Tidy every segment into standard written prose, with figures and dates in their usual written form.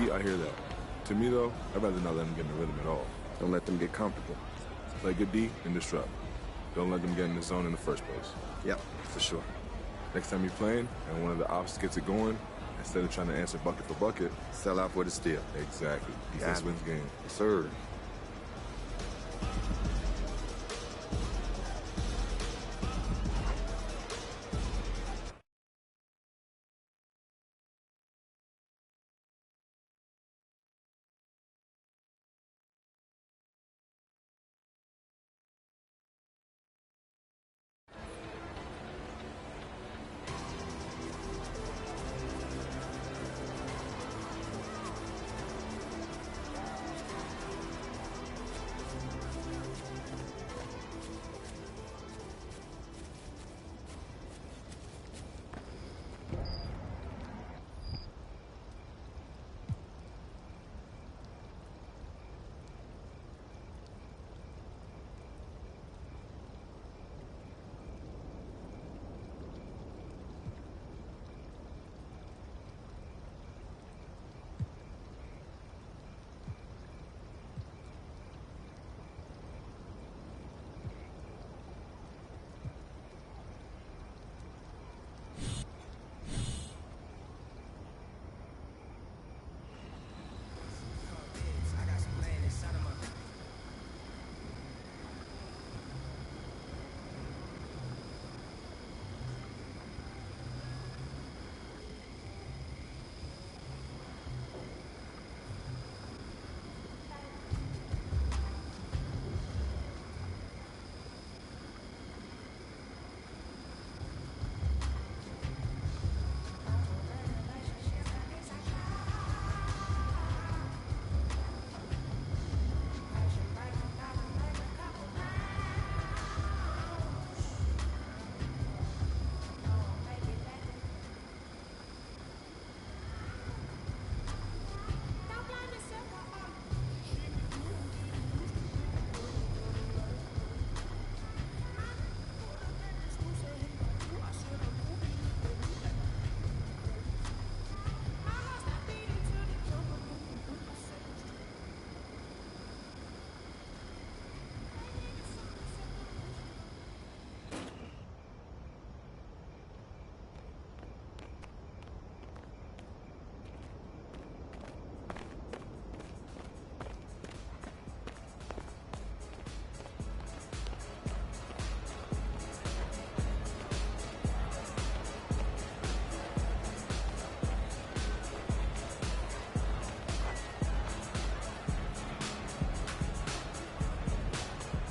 D, I hear that. To me, though, I'd rather not let them get in the rhythm at all. Don't let them get comfortable. Play good D and disrupt. Don't let them get in the zone in the first place. Yep, for sure. Next time you're playing and one of the ops gets it going, instead of trying to answer bucket for bucket, sell out for the steal. Exactly. Defense wins game. Yes, sir.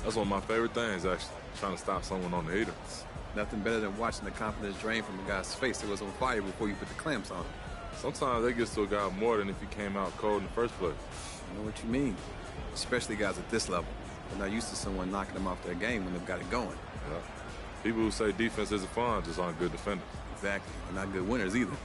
That's one of my favorite things, actually, trying to stop someone on the heater. Nothing better than watching the confidence drain from a guy's face that was on fire before you put the clamps on him. Sometimes that gets to a guy more than if he came out cold in the first place. I know what you mean. Especially guys at this level. They're not used to someone knocking them off their game when they've got it going. Yeah. People who say defense isn't fun just aren't good defenders. Exactly. They're not good winners either.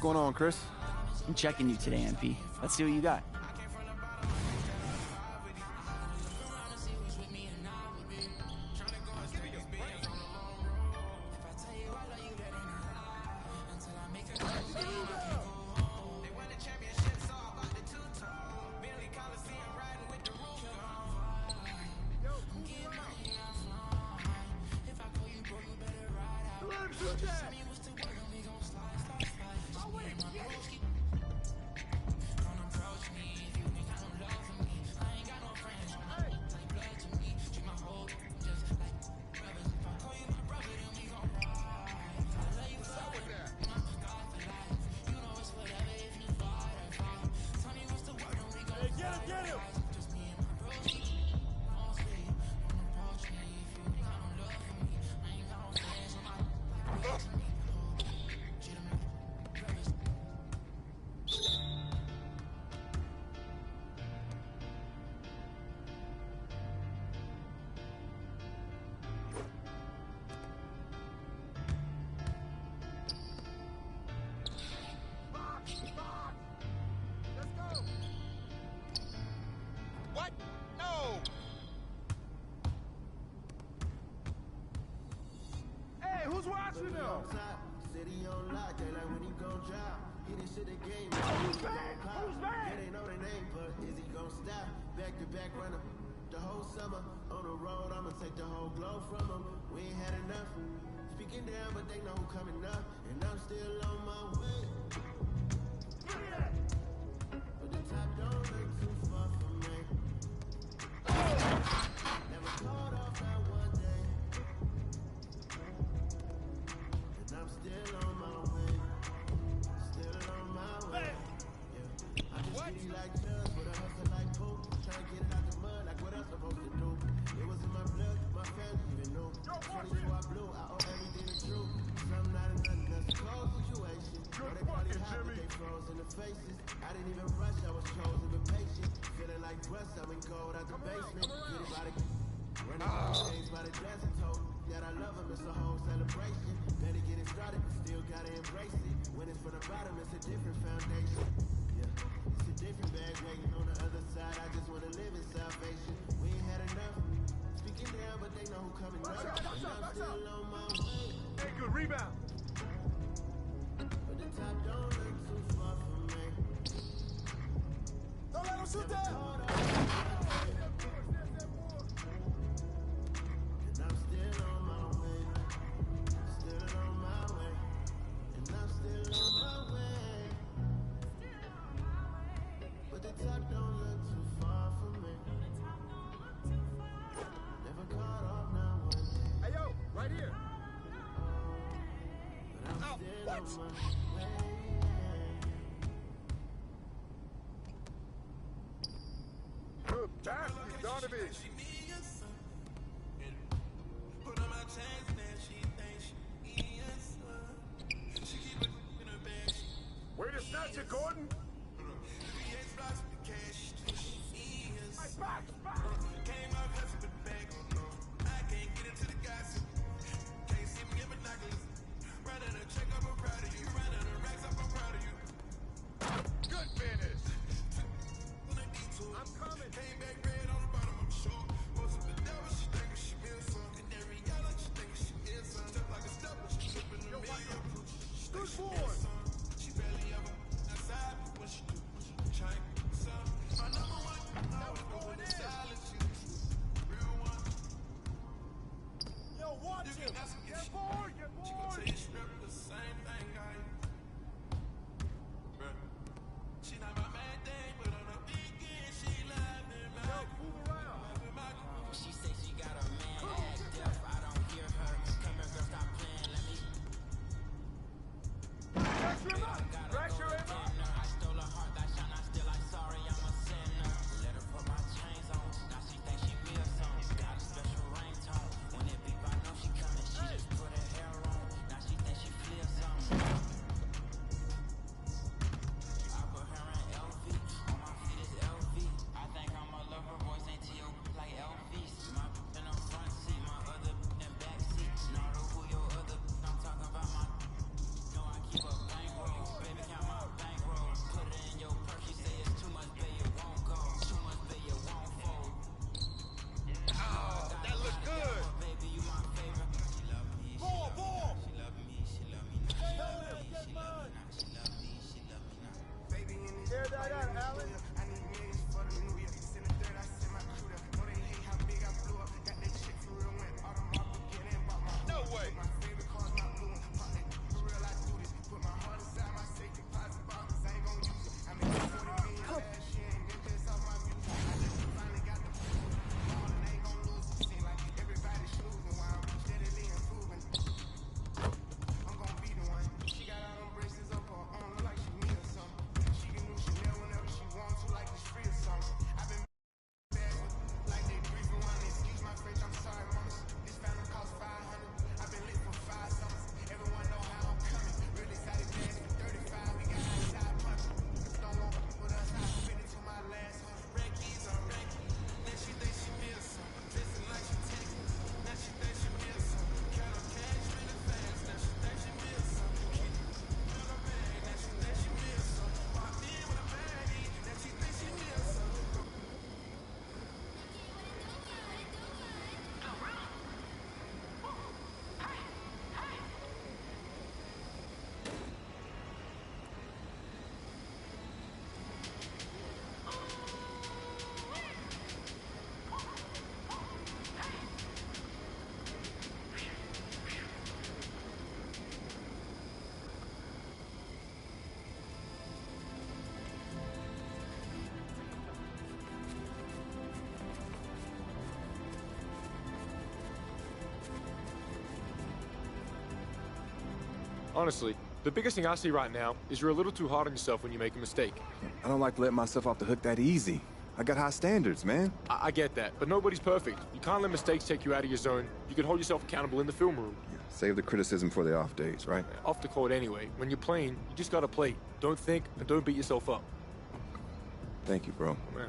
going on, Chris? I'm checking you today, MP. Let's see what you got. Who's watching now? City on lock, they like when he gon' drop. He did shit the game. Who's back? Who's back? Yeah, they know their name, but is he gon' stop? Back to back runner. The whole summer on the road, I'ma take the whole glow from him. We ain't had enough. Speaking down, but they know who coming up, and I'm still on my way. But the top don't look too far from me. Never caught off that one day. I'm still on my way, still on my way. Yeah. I just really like drugs, but I hustle like poop. Trying to get it out the mud, like what I'm supposed to do. It was in my blood, my family even knew. 24 I blew, I owe everything to true. Some not enough, that's a cold situation. Know they probably hot, but they froze in the faces. I didn't even rush, I was chosen but patient. Feeling like rust, I went cold out the basement. Get it by the running things by the dozen told. That I love him, it's a whole celebration. Better get it started, but still gotta embrace it. When it's from the bottom, it's a different foundation. Yeah, it's a different bag waiting on the other side. I just wanna live in salvation. We ain't had enough. Speaking down, but they know who coming up. And I'm still on my way. Hey, good rebound. But the top don't look too far from me. Don't let him shoot that. Good pass, Donovan. Way to snatch it, Gordon. Came out hustling with the bag on no. I can't get into the gossip. Can't see me in binoculars. Running a check up, I'm proud of you. Running the racks up, I'm proud of you. Good finish. I'm coming. Came back red on the bottom, I'm sure. Honestly, the biggest thing I see right now is you're a little too hard on yourself when you make a mistake. I don't like to let myself off the hook that easy. I got high standards, man. I get that, but nobody's perfect. You can't let mistakes take you out of your zone. You can hold yourself accountable in the film room. Save the criticism for the off days, right? Off the court anyway. When you're playing, you just gotta play. Don't think and don't beat yourself up. Thank you, bro. Man.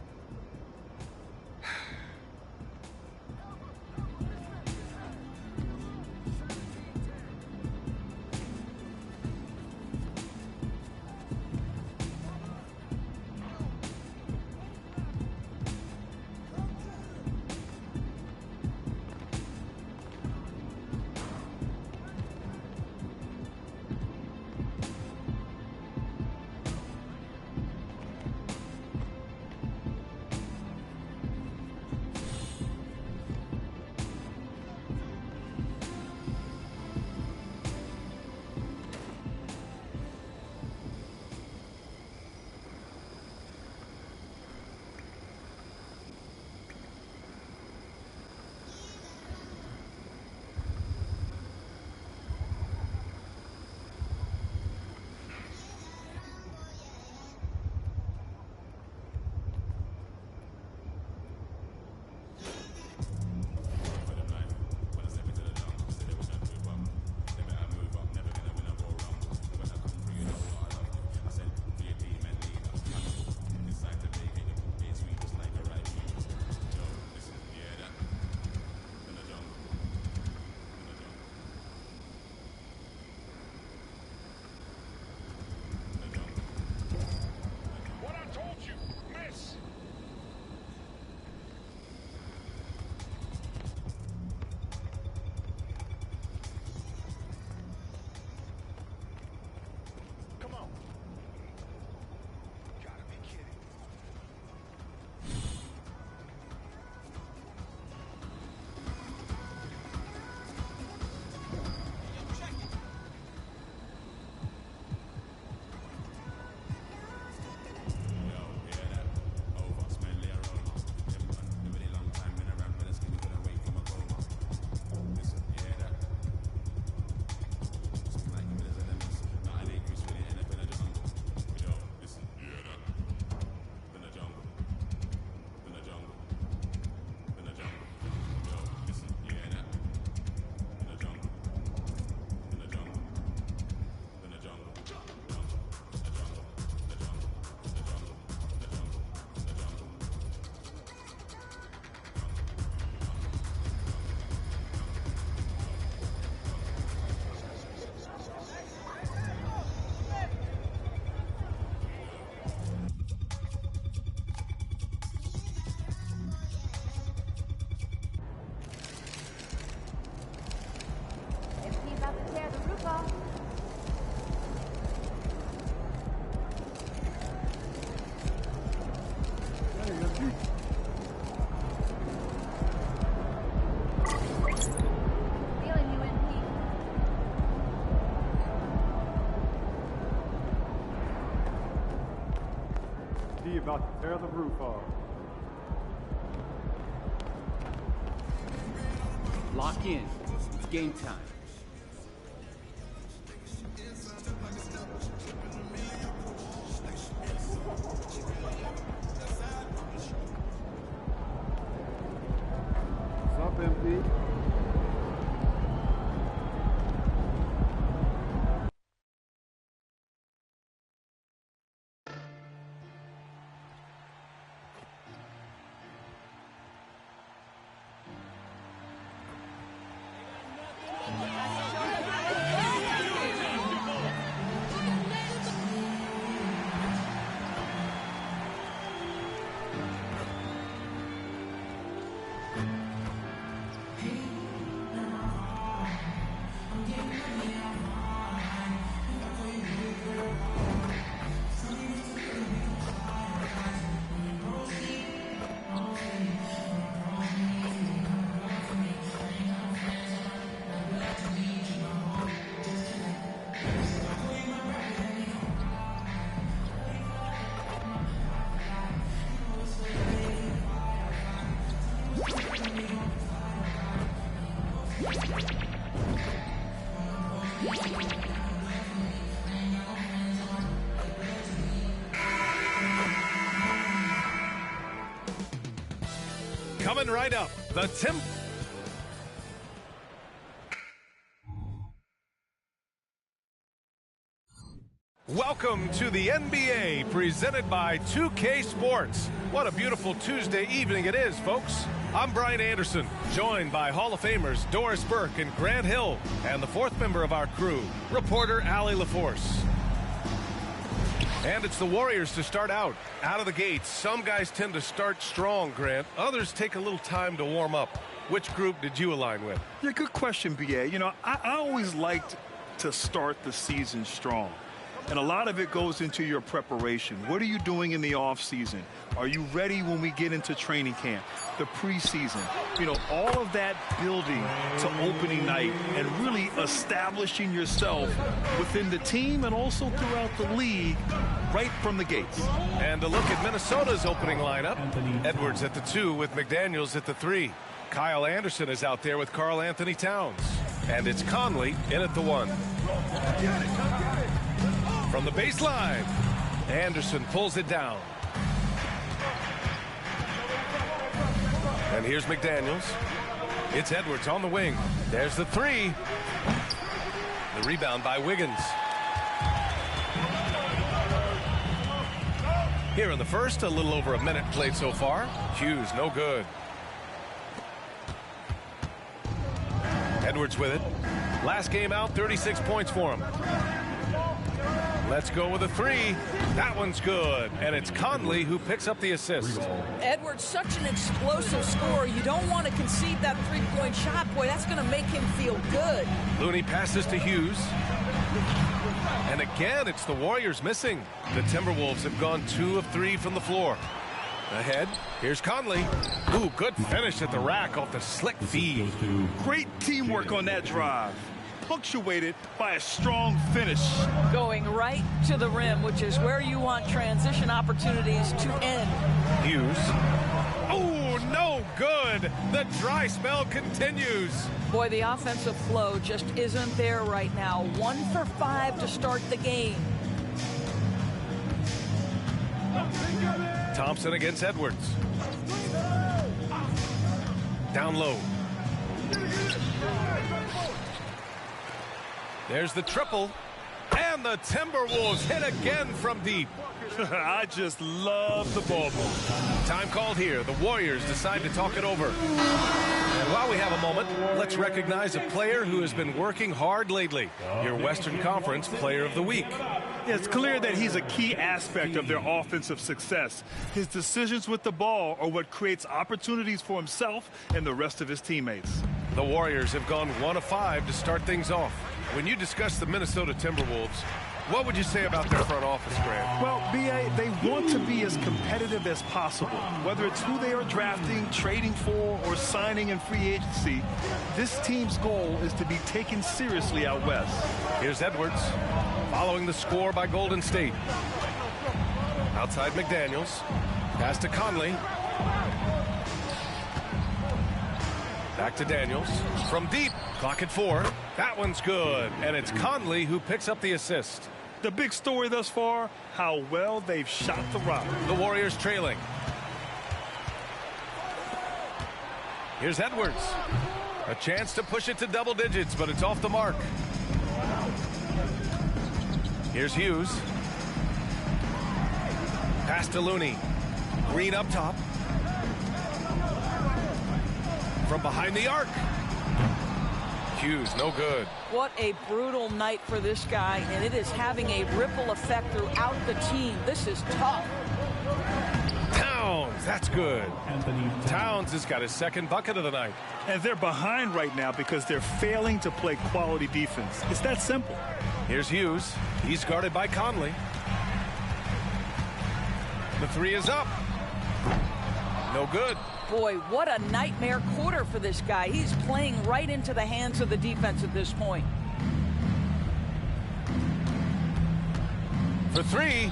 What I told you, miss! Come on. Gotta be kidding. He's about to tear the roof off. Feeling you, MP. He about to tear the roof off. Lock in. It's game time. What's up, MP? Coming right up, the Welcome to the NBA, presented by 2K Sports. What a beautiful Tuesday evening it is, folks. I'm Brian Anderson, joined by Hall of Famers Doris Burke and Grant Hill, and the fourth member of our crew, reporter Allie LaForce. And it's the Warriors to start out. Out of the gates, some guys tend to start strong, Grant. Others take a little time to warm up. Which group did you align with? Yeah, good question, B.A. You know, I always liked to start the season strong. And a lot of it goes into your preparation. What are you doing in the offseason? Are you ready when we get into training camp, the preseason? You know, all of that building to opening night and really establishing yourself within the team and also throughout the league right from the gates. And a look at Minnesota's opening lineup. Edwards at the 2 with McDaniels at the 3. Kyle Anderson is out there with Karl Anthony Towns. And it's Conley in at the 1. From the baseline, Anderson pulls it down. And here's McDaniels. It's Edwards on the wing. There's the 3. The rebound by Wiggins. Here in the first, a little over a minute played so far. Hughes, no good. Edwards with it. Last game out, 36 points for him. Let's go with a 3. That one's good. And it's Conley who picks up the assist. Edwards, such an explosive scorer. You don't want to concede that three-point shot. Boy, that's going to make him feel good. Looney passes to Hughes. And again, it's the Warriors missing. The Timberwolves have gone 2 of 3 from the floor. Ahead, here's Conley. Ooh, good finish at the rack off the slick feed. Great teamwork on that drive, punctuated by a strong finish. Going right to the rim, which is where you want transition opportunities to end. Hughes. Oh, no good. The dry spell continues. Boy, the offensive flow just isn't there right now. 1 for 5 to start the game. Thompson against Edwards. Down low. There's the triple. And the Timberwolves hit again from deep. I just love the ball move. Time called here. The Warriors decide to talk it over. And while we have a moment, let's recognize a player who has been working hard lately. Your Western Conference Player of the Week. Yeah, it's clear that he's a key aspect of their offensive success. His decisions with the ball are what creates opportunities for himself and the rest of his teammates. The Warriors have gone 1 of 5 to start things off. When you discuss the Minnesota Timberwolves, what would you say about their front office, Grant? Well, B.A., they want to be as competitive as possible. Whether it's who they are drafting, trading for, or signing in free agency, this team's goal is to be taken seriously out west. Here's Edwards, following the score by Golden State. Outside McDaniels, pass to Conley. Back to Daniels. From deep, clock at 4. That one's good, and it's Conley who picks up the assist. The big story thus far, how well they've shot the rock. The Warriors trailing. Here's Edwards. A chance to push it to double digits, but it's off the mark. Here's Hughes. Pass to Looney. Green up top. From behind the arc. Hughes, no good. What a brutal night for this guy, and it is having a ripple effect throughout the team. This is tough. Towns, that's good. Towns has got his second bucket of the night. And they're behind right now because they're failing to play quality defense. It's that simple. Here's Hughes. He's guarded by Conley. The 3 is up. No good. Boy, what a nightmare quarter for this guy. He's playing right into the hands of the defense at this point. For 3.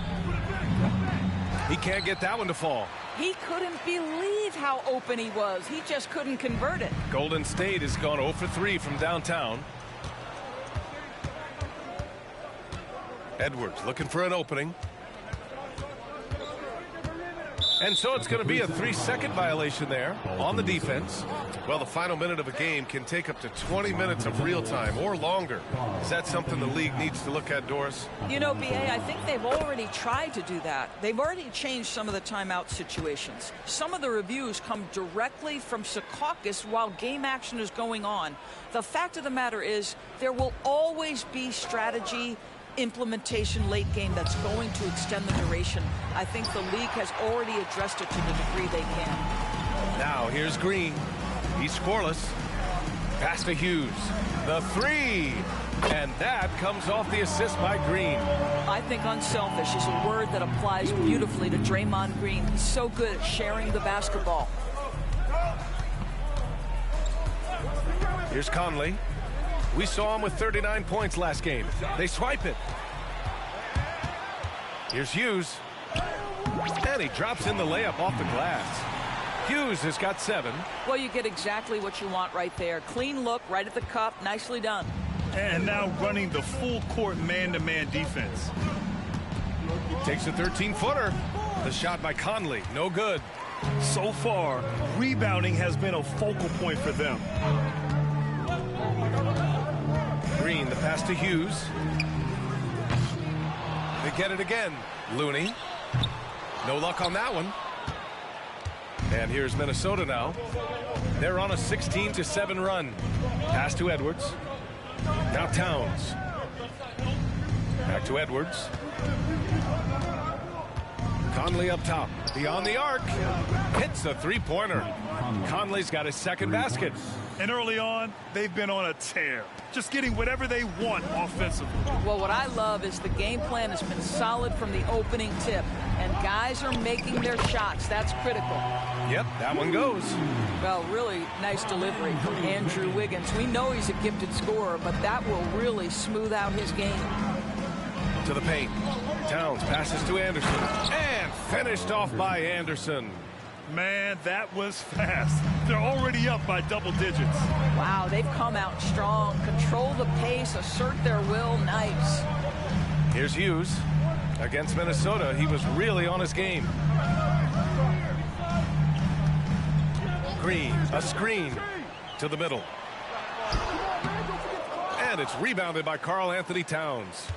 He can't get that one to fall. He couldn't believe how open he was. He just couldn't convert it. Golden State has gone 0 for 3 from downtown. Edwards looking for an opening. And so it's going to be a 3-second violation there on the defense. Well, the final minute of a game can take up to 20 minutes of real time or longer. Is that something the league needs to look at, Doris? You know, BA, I think they've already tried to do that. They've already changed some of the timeout situations. Some of the reviews come directly from Secaucus while game action is going on. The fact of the matter is there will always be strategy implementation late game that's going to extend the duration. I think the league has already addressed it to the degree they can. Now here's Green. He's scoreless. Pass to Hughes. The 3. And that comes off the assist by Green. I think unselfish is a word that applies beautifully to Draymond Green. He's so good at sharing the basketball. Here's Conley. We saw him with 39 points last game. They swipe it. Here's Hughes. And he drops in the layup off the glass. Hughes has got 7. Well, you get exactly what you want right there. Clean look, right at the cup. Nicely done. And now running the full court man-to-man defense. Takes a 13-footer. The shot by Conley. No good. So far, rebounding has been a focal point for them. Green, the pass to Hughes. They get it again. Looney. No luck on that one. And here's Minnesota now. They're on a 16-7 run. Pass to Edwards. Now Towns. Back to Edwards. Conley up top. Beyond the arc. Hits the three-pointer. Conley's got his second basket. And early on, they've been on a tear. Just getting whatever they want offensively. Well, what I love is the game plan has been solid from the opening tip. And guys are making their shots. That's critical. Yep, that one goes. Well, really nice delivery from Andrew Wiggins. We know he's a gifted scorer, but that will really smooth out his game. To the paint. Towns passes to Anderson. And finished off by Anderson. Man, that was fast. They're already up by double digits. Wow, they've come out strong. Control the pace, assert their will. Nice. Here's Hughes. Against Minnesota, he was really on his game. Green, a screen to the middle. And it's rebounded by Karl Anthony Towns.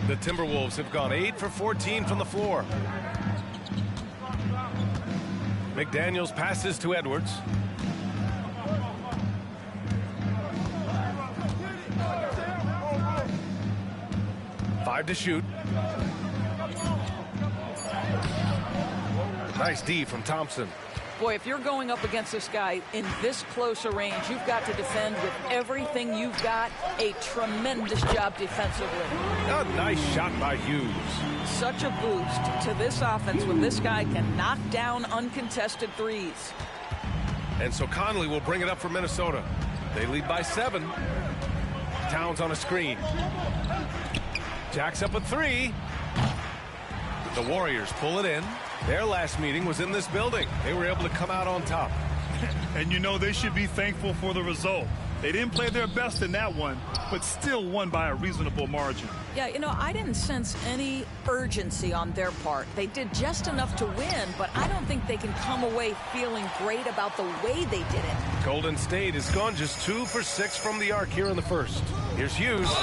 The Timberwolves have gone 8 for 14 from the floor. McDaniels passes to Edwards. Five to shoot. Nice D from Thompson. Boy, if you're going up against this guy in this close a range, you've got to defend with everything you've got. A tremendous job defensively. A nice shot by Hughes. Such a boost to this offense when this guy can knock down uncontested threes. And so Conley will bring it up for Minnesota. They lead by 7. Towns on a screen. Jacks up a 3. The Warriors pull it in. Their last meeting was in this building. They were able to come out on top. And you know they should be thankful for the result. They didn't play their best in that one, but still won by a reasonable margin. Yeah, you know, I didn't sense any urgency on their part. They did just enough to win, but I don't think they can come away feeling great about the way they did it. Golden State has gone just 2 for 6 from the arc here in the first. Here's Hughes.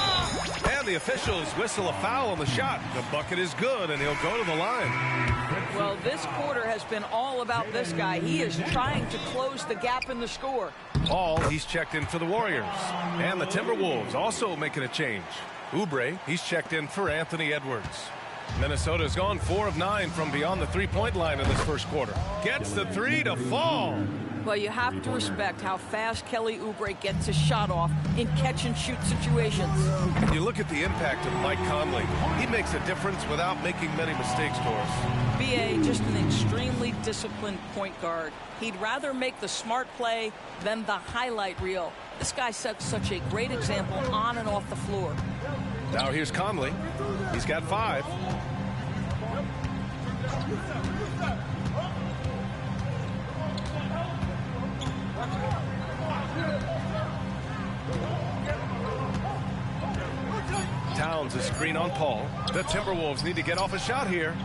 And the officials whistle a foul on the shot. The bucket is good, and he'll go to the line. Well, this quarter has been all about this guy. He is trying to close the gap in the score. Paul, he's checked in for the Warriors. And the Timberwolves also making a change. Oubre, he's checked in for Anthony Edwards. Minnesota's gone 4 of 9 from beyond the three-point line in this first quarter. Gets the 3 to fall. Well, you have to respect how fast Kelly Oubre gets his shot off in catch-and-shoot situations. You look at the impact of Mike Conley. He makes a difference without making many mistakes, Doris. B.A., just an extremely disciplined point guard. He'd rather make the smart play than the highlight reel. This guy sets such a great example on and off the floor. Now here's Conley. He's got 5. Towns a screen on Paul. The Timberwolves need to get off a shot here.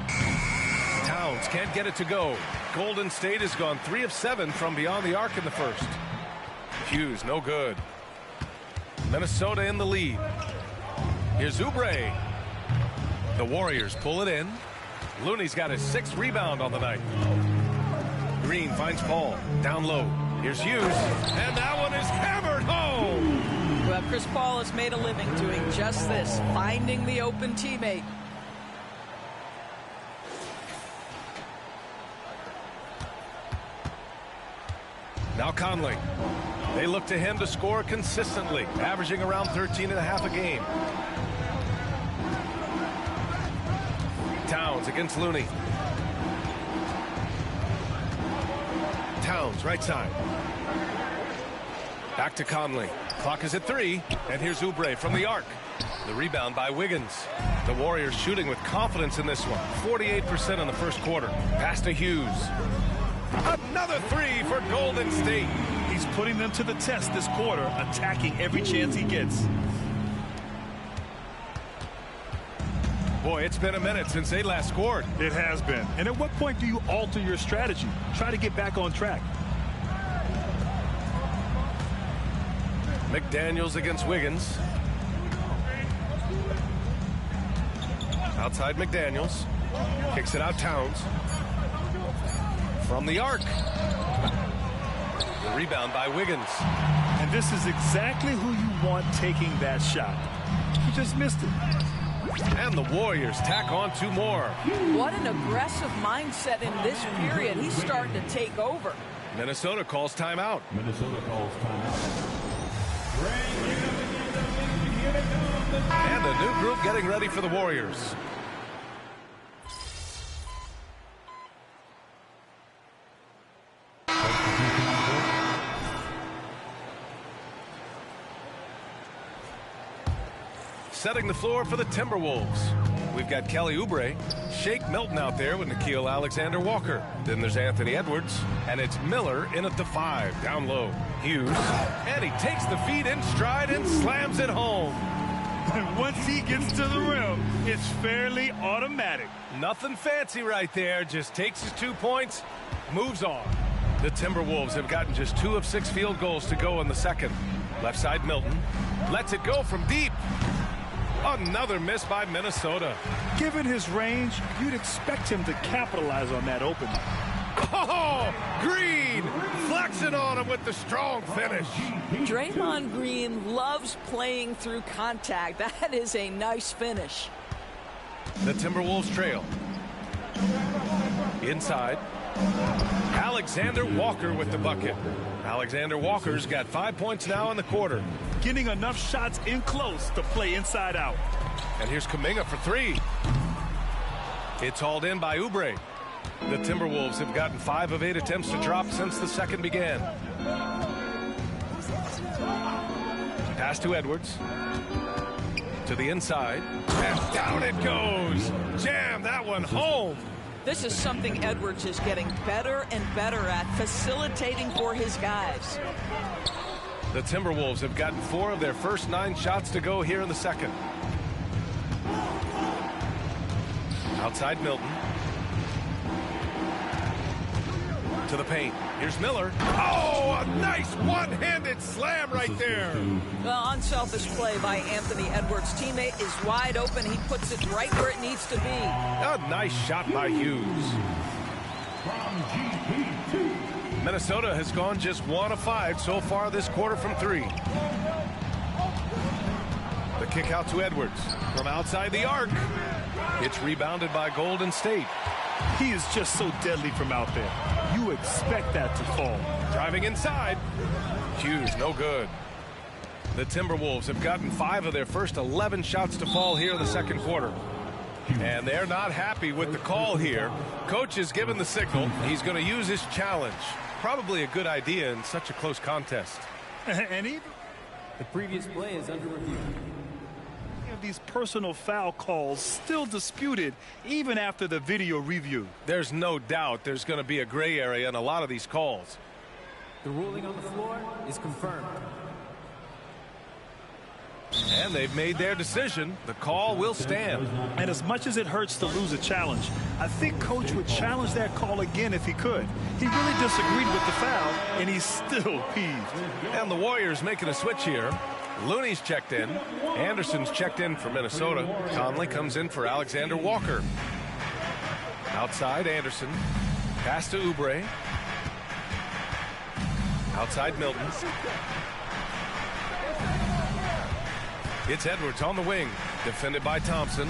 Towns can't get it to go. Golden State has gone 3 of 7 from beyond the arc in the first. Hughes, no good. Minnesota in the lead. Here's Oubre. The Warriors pull it in. Looney's got his 6th rebound on the night. Green finds Paul. Down low. Here's Hughes. And that one is hammered home. Well, Chris Paul has made a living doing just this, finding the open teammate. Now Conley. They look to him to score consistently, averaging around 13.5 a game. Towns against Looney. Towns, right side. Back to Conley. Clock is at 3, and here's Oubre from the arc. The rebound by Wiggins. The Warriors shooting with confidence in this one. 48% in the first quarter. Pass to Hughes. Another 3 for Golden State. He's putting them to the test this quarter, attacking every chance he gets. Boy, it's been a minute since they last scored. It has been. And at what point do you alter your strategy? Try to get back on track. McDaniels against Wiggins. Outside McDaniels. Kicks it out Towns. From the arc. The rebound by Wiggins. And this is exactly who you want taking that shot. He just missed it. And the Warriors tack on 2 more. What an aggressive mindset in this period. He's starting to take over. Minnesota calls timeout. And a new group getting ready for the Warriors. Setting the floor for the Timberwolves. We've got Kelly Oubre, Shake Milton out there with Nickeil Alexander-Walker. Then there's Anthony Edwards, and it's Miller in at the 5, down low. Hughes, and he takes the feed in stride and slams it home. And once he gets to the rim, it's fairly automatic. Nothing fancy right there, just takes his 2 points, moves on. The Timberwolves have gotten just 2 of 6 field goals to go in the second. Left side Milton, lets it go from deep. Another miss by Minnesota. Given his range, you'd expect him to capitalize on that opening. Oh, Green flexing on him with the strong finish. Draymond Green loves playing through contact. That is a nice finish. The Timberwolves trail. Inside. Alexander Walker with the bucket. Alexander Walker's got 5 points now in the quarter. Getting enough shots in close to play inside out. And here's Kuminga for 3. It's hauled in by Oubre. The Timberwolves have gotten 5 of 8 attempts to drop since the second began. Pass to Edwards. To the inside. And down it goes. Jam that one home. This is something Edwards is getting better and better at, facilitating for his guys. The Timberwolves have gotten 4 of their first 9 shots to go here in the second. Outside Milton. To the paint. Here's Miller. Oh, a nice one-handed slam right there. Well, unselfish play by Anthony Edwards. Teammate is wide open. He puts it right where it needs to be. A nice shot by Hughes. Minnesota has gone just 1 of 5 so far this quarter from 3. The kick out to Edwards from outside the arc. It's rebounded by Golden State. He is just so deadly from out there. You expect that to fall. Driving inside. Hughes, no good. The Timberwolves have gotten 5 of their first 11 shots to fall here in the second quarter. And they're not happy with the call here. Coach has given the signal. He's going to use his challenge. Probably a good idea in such a close contest. And even the previous play is under review. These personal foul calls still disputed even after the video review. There's no doubt there's going to be a gray area in a lot of these calls. The ruling on the floor is confirmed. And they've made their decision. The call will stand. And as much as it hurts to lose a challenge, I think Coach would challenge that call again if he could. He really disagreed with the foul, and he's still peeved. And the Warriors making a switch here. Looney's checked in. Anderson's checked in for Minnesota. Conley comes in for Alexander Walker. Outside, Anderson. Pass to Oubre. Outside, Milton. It's Edwards on the wing. Defended by Thompson.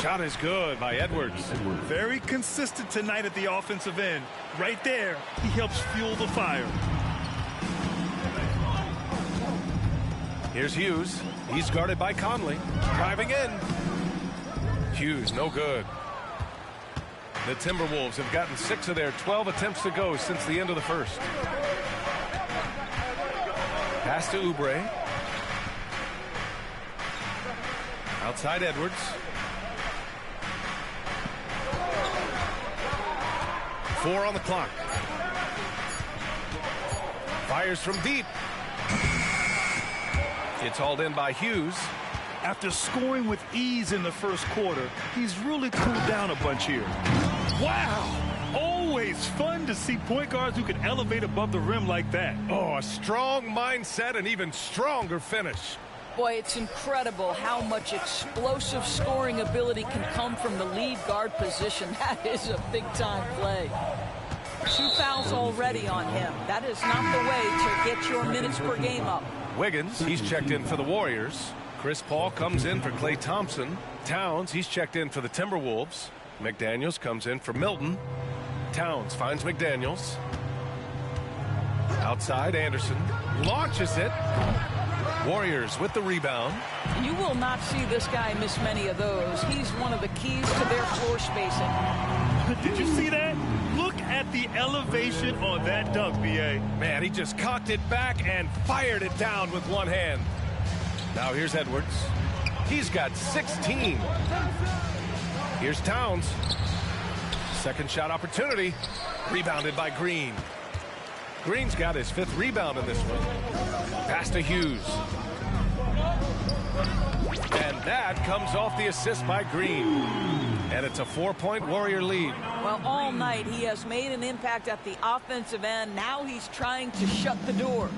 Shot is good by Edwards. Very consistent tonight at the offensive end. Right there, he helps fuel the fire. Here's Hughes. He's guarded by Conley. Driving in. Hughes, no good. The Timberwolves have gotten 6 of their 12 attempts to go since the end of the first. Pass to Oubre. Outside Edwards. Four on the clock. Fires from deep. It's hauled in by Hughes. After scoring with ease in the first quarter, he's really cooled down a bunch here. Wow! Always fun to see point guards who can elevate above the rim like that. Oh, a strong mindset and even stronger finish. Boy, it's incredible how much explosive scoring ability can come from the lead guard position. That is a big-time play. 2 fouls already on him. That is not the way to get your minutes per game up. Wiggins, he's checked in for the Warriors. Chris Paul comes in for Klay Thompson. Towns, he's checked in for the Timberwolves. McDaniels comes in for Milton. Towns finds McDaniels. Outside, Anderson launches it. Warriors with the rebound. You will not see this guy miss many of those. He's one of the keys to their floor spacing. Did you see that? Look at the elevation on that dunk, B.A. Man, he just cocked it back and fired it down with one hand. Now here's Edwards. He's got 16. Here's Towns. Second shot opportunity. Rebounded by Green. Green's got his 5th rebound in this one. Pass to Hughes. And that comes off the assist by Green. And it's a 4-point Warrior lead. Well, all night he has made an impact at the offensive end. Now he's trying to shut the door.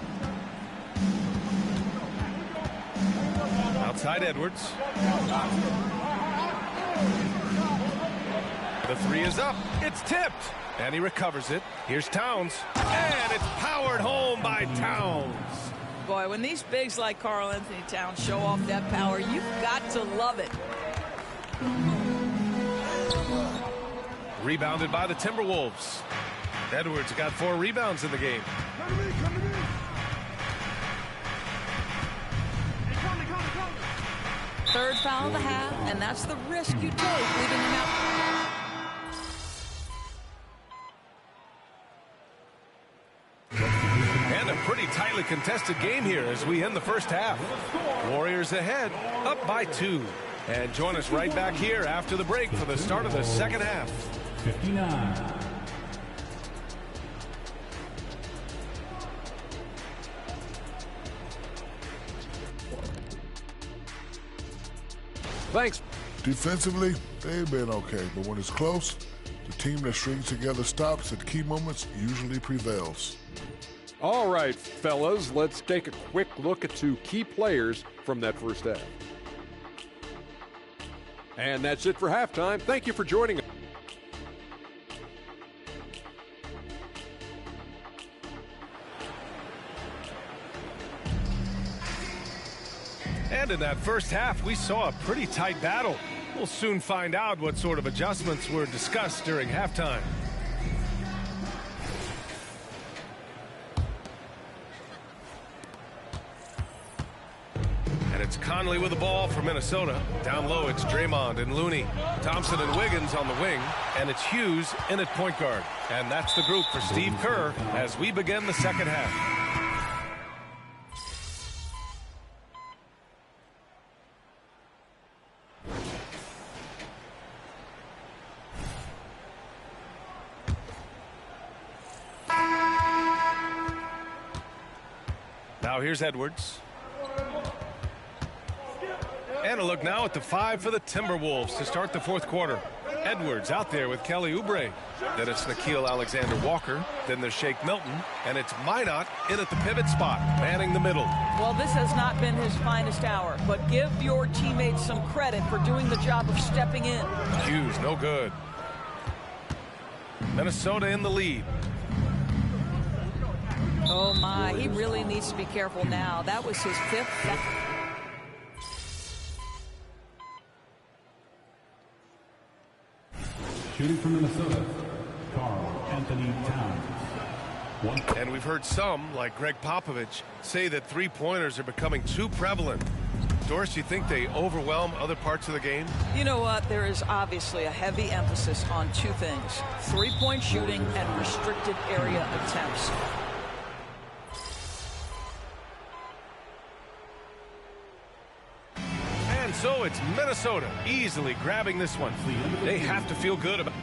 Outside Edwards. The 3 is up. It's tipped. And he recovers it. Here's Towns. And it's powered home by Towns. Boy, when these bigs like Karl Anthony Towns show off that power, you've got to love it. Rebounded by the Timberwolves. Edwards got 4 rebounds in the game. Third foul of the half, and that's the risk you take leaving him out. And a pretty tightly contested game here as we end the first half. Warriors ahead, up by 2. And join us right back here after the break for the start of the second half. 59. Thanks. Defensively, they've been okay, but when it's close, the team that strings together stops at key moments usually prevails. All right, fellas, let's take a quick look at 2 key players from that first half. And that's it for halftime. Thank you for joining us. And in that first half, we saw a pretty tight battle. We'll soon find out what sort of adjustments were discussed during halftime. And it's Conley with the ball for Minnesota. Down low, it's Draymond and Looney. Thompson and Wiggins on the wing. And it's Hughes in at point guard. And that's the group for Steve Kerr as we begin the second half. Now here's Edwards. And a look now at the 5 for the Timberwolves to start the fourth quarter. Edwards out there with Kelly Oubre. Then it's Nickeil Alexander-Walker. Then there's Shake Milton. And it's Minot in at the pivot spot, manning the middle. Well, this has not been his finest hour, but give your teammates some credit for doing the job of stepping in. Hughes, no good. Minnesota in the lead. Oh, my. He really needs to be careful now. That was his 5th. Shooting from Minnesota, Karl Anthony Towns. And we've heard some, like Greg Popovich, say that three-pointers are becoming too prevalent. Doris, you think they overwhelm other parts of the game? You know what? There is obviously a heavy emphasis on 2 things: three-point shooting and restricted area attempts. And so it's Minnesota easily grabbing this one. They have to feel good about.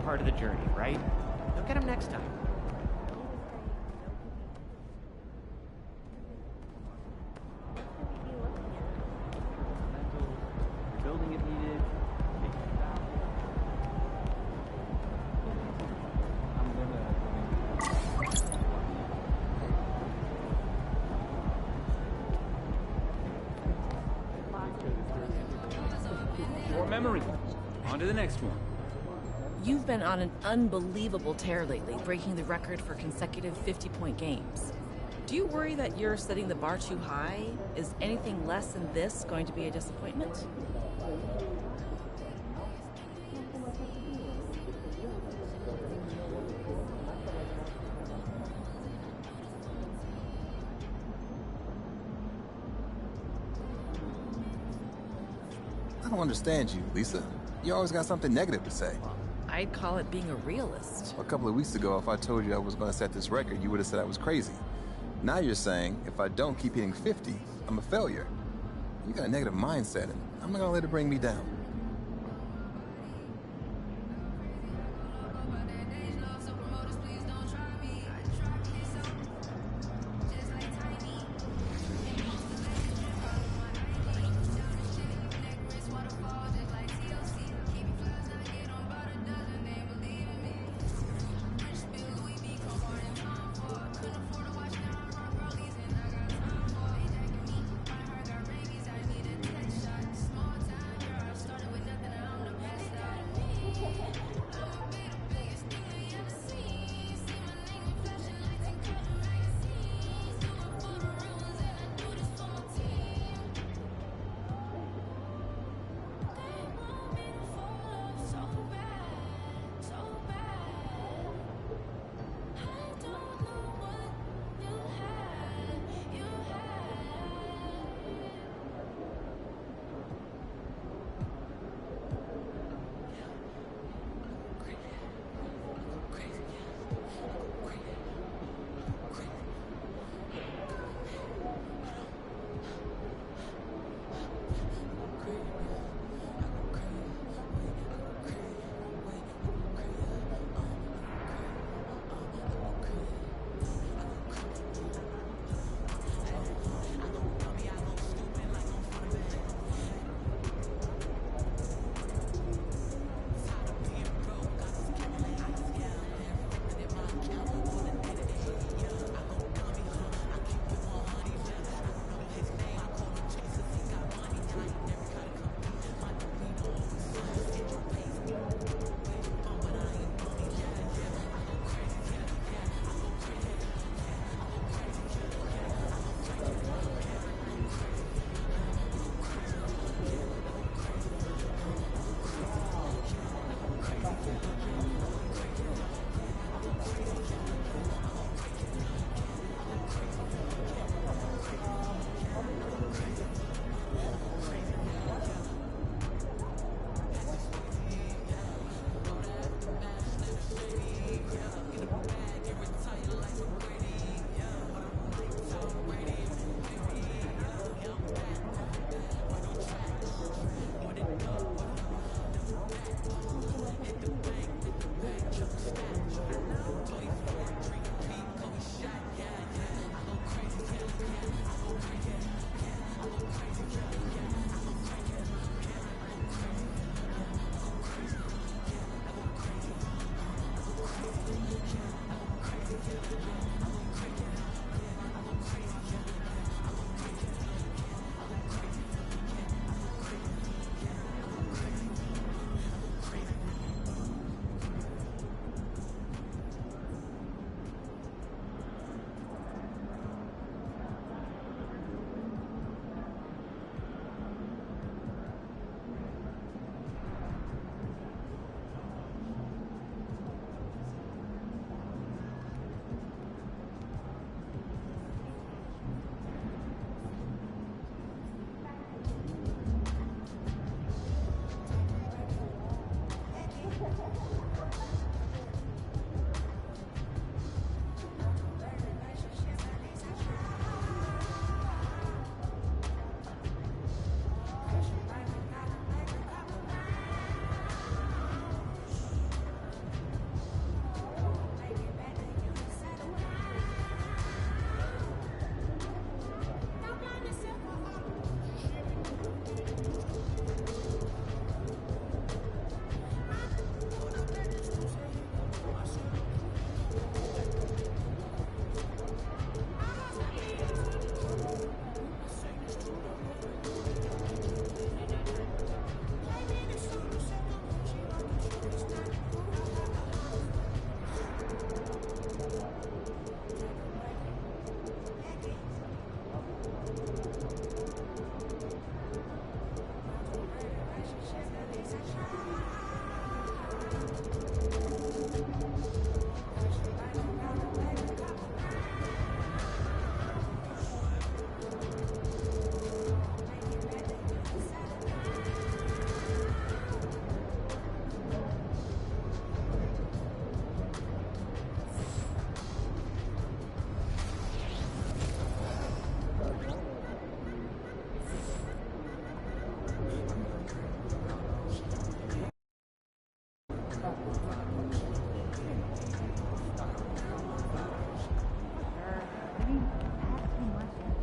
Part of the journey, right? They'll get him next time. Building if needed. More memory. On to the next one. You've been on an unbelievable tear lately, breaking the record for consecutive 50-point games. Do you worry that you're setting the bar too high? Is anything less than this going to be a disappointment? I don't understand you, Lisa. You always got something negative to say. I'd call it being a realist. A couple of weeks ago, if I told you I was going to set this record, you would have said I was crazy. Now you're saying if I don't keep hitting 50, I'm a failure. You got a negative mindset, and I'm not going to let it bring me down.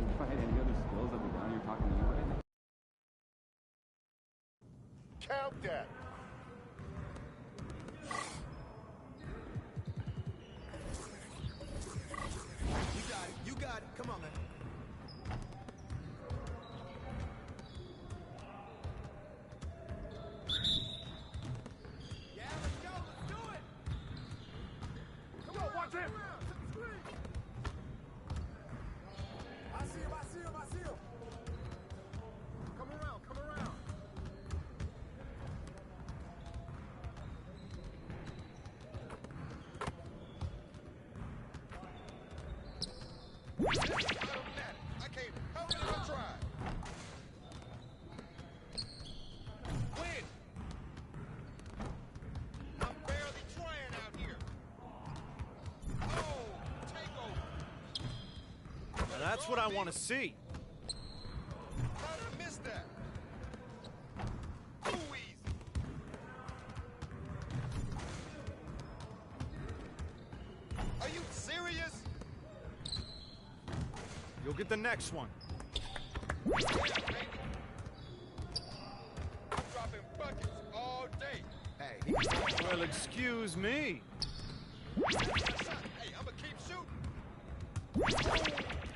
If I had any other skills, I'd be down here talking to you right now. Count that. You got it. You got it. Come on, man. Yeah, let's go. Let's do it. Come on, watch him. I see him. I see him. I see him. Come around. Come around. I can't help it if I try. Win. I'm barely trying out here. Oh, take over. Now that's what I want to see. How'd I miss that? Too easy. Are you serious? You'll get the next one. Yeah, baby. I'm dropping buckets all day. Hey. Well, excuse me. Hey, I'm gonna keep shooting.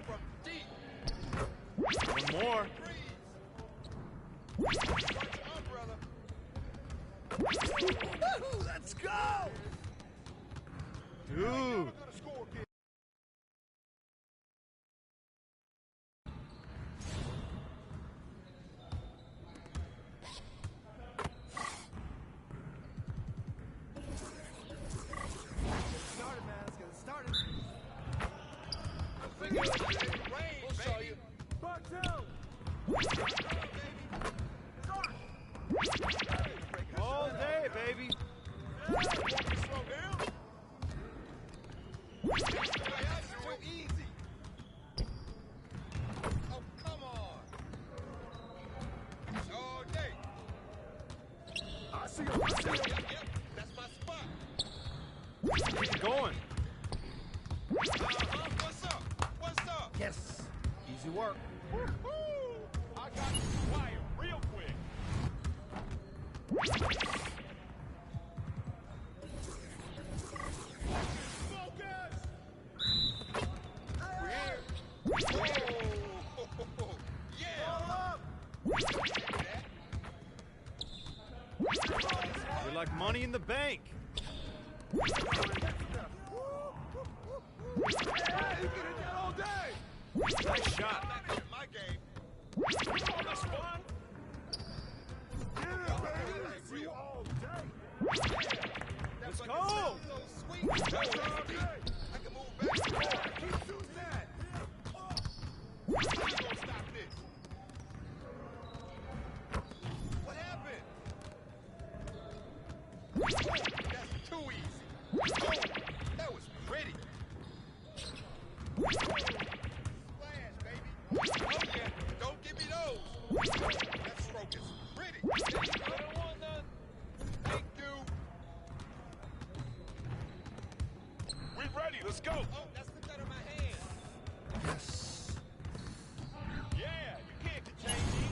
From deep. One more. Breeze. Watch your umbrella. Woo-hoo, let's go! Dude. Never gonna score again. Started, man. Let's get it started. We'll show you. Back down. All day, baby. Slow down. That's too easy. Oh, come on. All day. I see him. I see him. Yep, that's my spot. Keep it going. What's up? What's up? Yes. Easy work. Woo-hoo! I got wired real quick. Focus! We're here. Whoa! Yeah! You're like money in the bank. Hey, you can hit that all day! Nice shot. I'm not hitting my game. Oh, that's fun! Yeah, baby! You all day! Let's go! Sweet! That's all day! I can move back and forth. Keep shooting that! How you gonna stop this? What happened? Oh, that's too easy. Oh, that was pretty. Splash, baby. Oh, yeah. Don't give me those. That stroke is pretty. I don't want none. Thank you. We ready. Let's go. Oh, that's the cut of my hand. Yes. Yeah, you can't change me.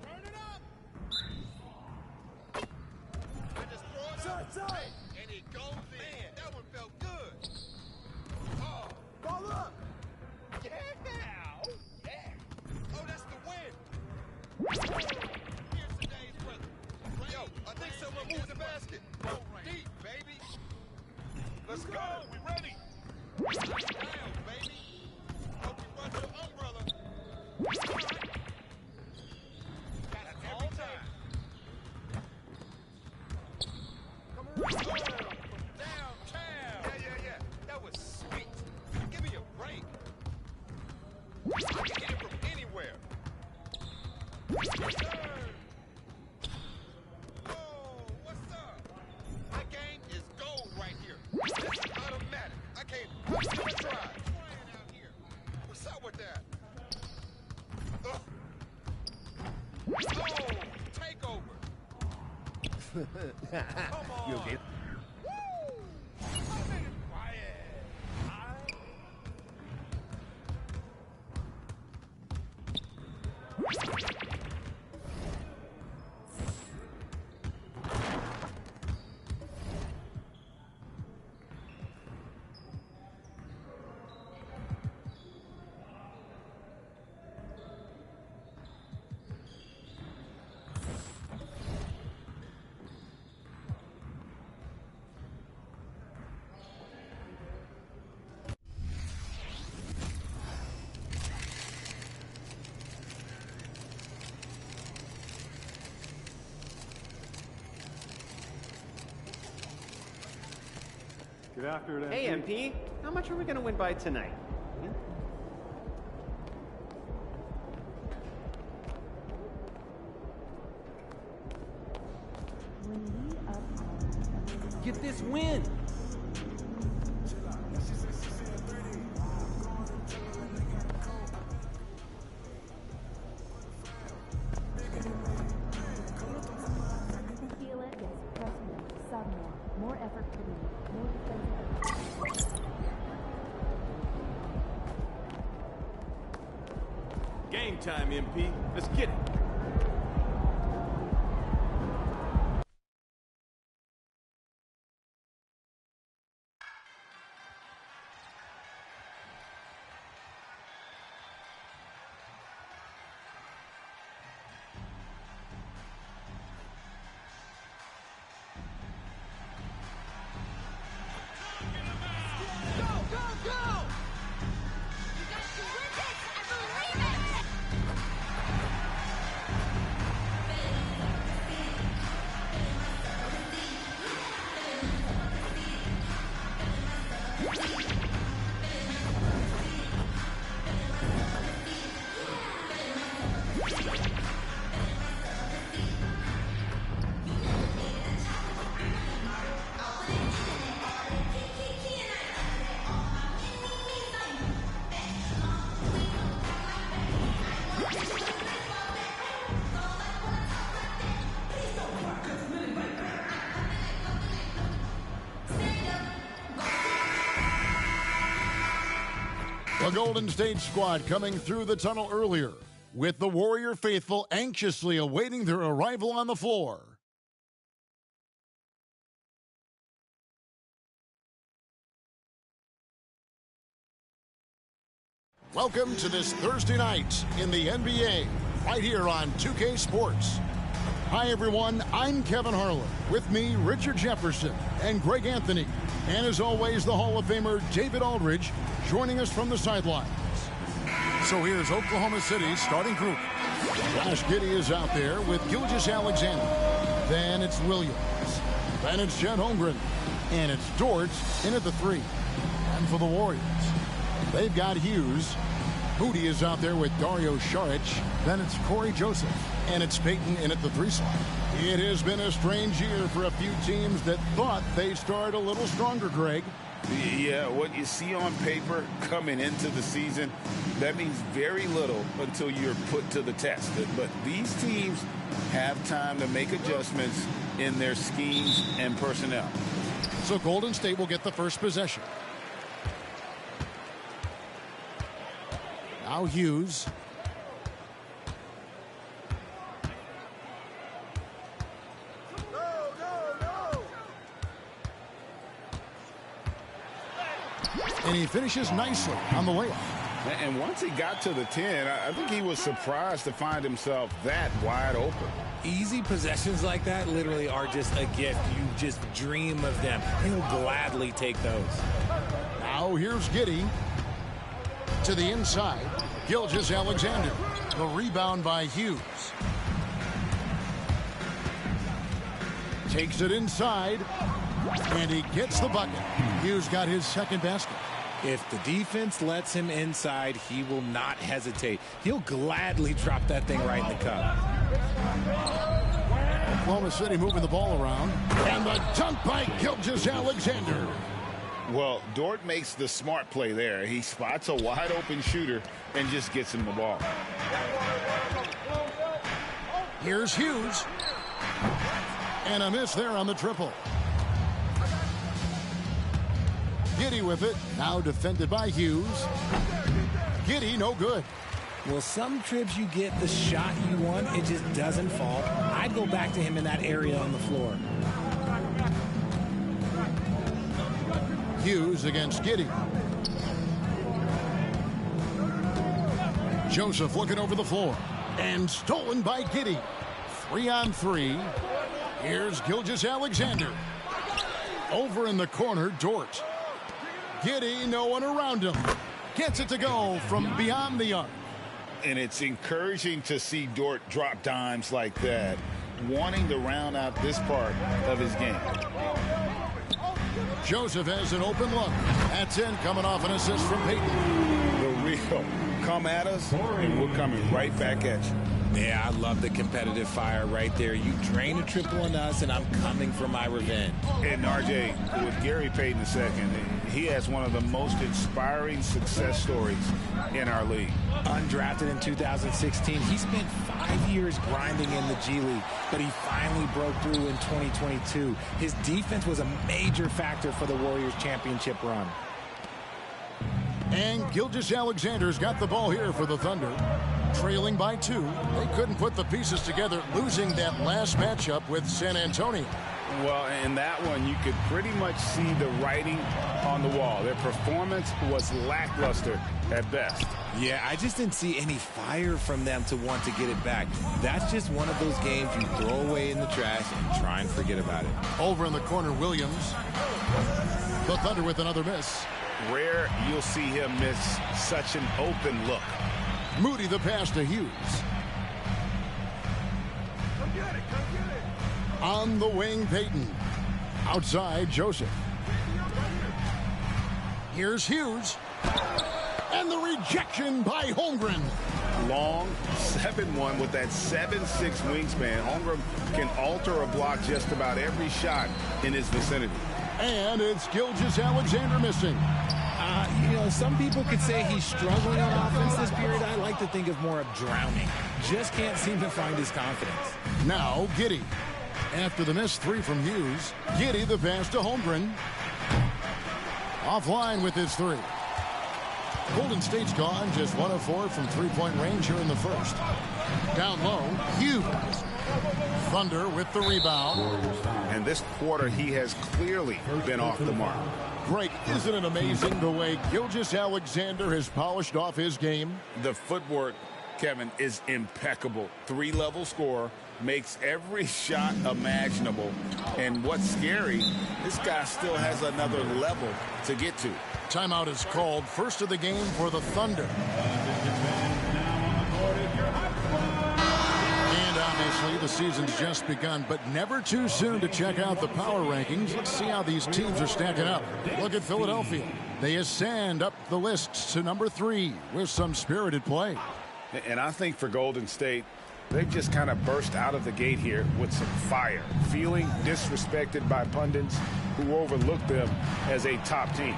Turn it up. I just throw it up. And it goes in. Man, that one felt good. Oh. Ball up. Yeah. Oh, yeah. Oh, that's the win. Here's today's weather. Yo, I think someone moved the basket. Oh, deep, baby. Let's go. We ready. Down, baby. Hope you brought your umbrella. Got it every time. Come around. Downtown. Yeah. That was sweet. Give me a break. I can hit it from anywhere. Return. Oh, what's up? My game is gold right here. This is automatic. I can't help it if I try. Trying out here. What's up with that? Oh, takeover. Come on. You okay? Woo! I'm in quiet. Get after it, MP. Hey, MP. How much are we going to win by tonight? Get this win. Feel it, yes, press more, sub more effort for me, more defensive. Game time, MP. Let's get it. The Golden State squad coming through the tunnel earlier, with the Warrior faithful anxiously awaiting their arrival on the floor. Welcome to this Thursday night in the NBA, right here on 2K Sports. Hi everyone, I'm Kevin Harlan. With me, Richard Jefferson and Greg Anthony. And as always, the Hall of Famer David Aldridge joining us from the sidelines. So here's Oklahoma City's starting group. Josh Giddey is out there with Gilgeous-Alexander. Then it's Williams. Then it's Chet Holmgren. And it's Dort in at the 3. And for the Warriors, they've got Hughes. Moody is out there with Dario Saric. Then it's Corey Joseph. And it's Peyton in at the 3 spot. It has been a strange year for a few teams that thought they started a little stronger, Greg. Yeah, what you see on paper coming into the season, that means very little until you're put to the test. But these teams have time to make adjustments in their schemes and personnel. So Golden State will get the first possession. Now Hughes. And he finishes nicely on the layup. And once he got to the 10, I think he was surprised to find himself that wide open. Easy possessions like that literally are just a gift. You just dream of them. He'll gladly take those. Now here's Giddey to the inside. Gilgeous-Alexander. The rebound by Hughes. Takes it inside. And he gets the bucket. Hughes got his second basket. If the defense lets him inside, he will not hesitate. He'll gladly drop that thing right in the cup. Oklahoma City moving the ball around. And the dunk by Gilgeous-Alexander. Well, Dort makes the smart play there. He spots a wide open shooter and just gets him the ball. Here's Hughes. And a miss there on the triple. Giddey with it. Now defended by Hughes. Giddey, no good. Well, some trips you get the shot you want, it just doesn't fall. I'd go back to him in that area on the floor. Hughes against Giddey. Joseph looking over the floor. And stolen by Giddey. 3-on-3. Here's Gilgeous-Alexander. Over in the corner, Dort. Giddey, no one around him. Gets it to go from beyond the arc. And it's encouraging to see Dort drop dimes like that, wanting to round out this part of his game. Joseph has an open look. That's in, coming off an assist from Payton. The real come at us, and we're coming right back at you. Yeah, I love the competitive fire right there. You drain a triple on us, and I'm coming for my revenge. And RJ, with Gary Payton II, he has one of the most inspiring success stories in our league. Undrafted in 2016, he spent 5 years grinding in the G League, but he finally broke through in 2022. His defense was a major factor for the Warriors championship run. And Gilgeous-Alexander's got the ball here for the Thunder. Trailing by 2. They couldn't put the pieces together, losing that last matchup with San Antonio. Well, in that one, you could pretty much see the writing on the wall. Their performance was lackluster at best. Yeah, I just didn't see any fire from them to want to get it back. That's just one of those games you throw away in the trash and try and forget about it. Over in the corner, Williams. The Thunder with another miss. Rare you'll see him miss such an open look. Moody the pass to Hughes. On the wing, Payton. Outside, Joseph. Here's Hughes. And the rejection by Holmgren. Long 7-1 with that 7'6" wingspan. Holmgren can alter a block just about every shot in his vicinity. And it's Gilgeous-Alexander missing. You know, some people could say he's struggling on offense this period. I like to think of more of drowning. Just can't seem to find his confidence. Now, Giddey. After the missed 3 from Hughes, Giddey the pass to Holmgren. Offline with his 3. Golden State's gone just 1 of 4 from three-point range here in the first. Down low, Hughes. Thunder with the rebound. And this quarter, he has clearly been off the mark. Greg, isn't it amazing the way Gilgeous-Alexander has polished off his game? The footwork, Kevin, is impeccable. 3-level scorer, makes every shot imaginable. And what's scary, this guy still has another level to get to. Timeout is called. First of the game for the Thunder. And obviously the season's just begun, but never too soon to check out the power rankings. Let's see how these teams are stacking up. Look at Philadelphia. They ascend up the list to number 3 with some spirited play. And I think for Golden State, they've just kind of burst out of the gate here with some fire, feeling disrespected by pundits who overlook them as a top team.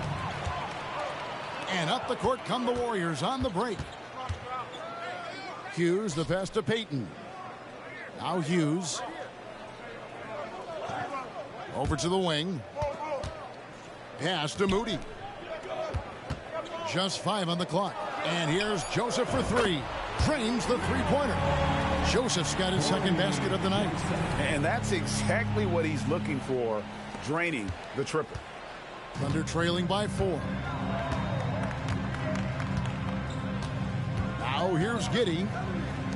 And up the court come the Warriors on the break. Hughes the pass to Payton. Now Hughes. Over to the wing. Pass to Moody. Just 5 on the clock. And here's Joseph for 3. Drains the three-pointer. Joseph's got his second basket of the night. And that's exactly what he's looking for, draining the triple. Thunder trailing by 4. Now here's Giddey.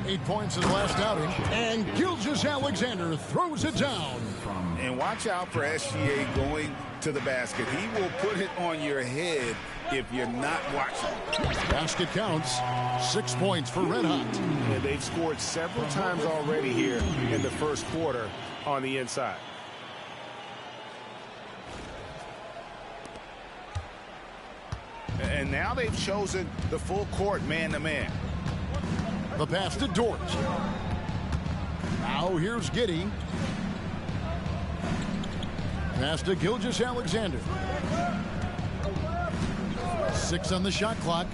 8 points in the last outing. And Gilgeous-Alexander throws it down. And watch out for SGA going to the basket. He will put it on your head if you're not watching. Basket counts. 6 points for Red Hot. And they've scored several times already here in the first quarter on the inside. And now they've chosen the full court man-to-man. The pass to Dort. Now here's Giddey. Pass to Gilgeous-Alexander. 6 on the shot clock.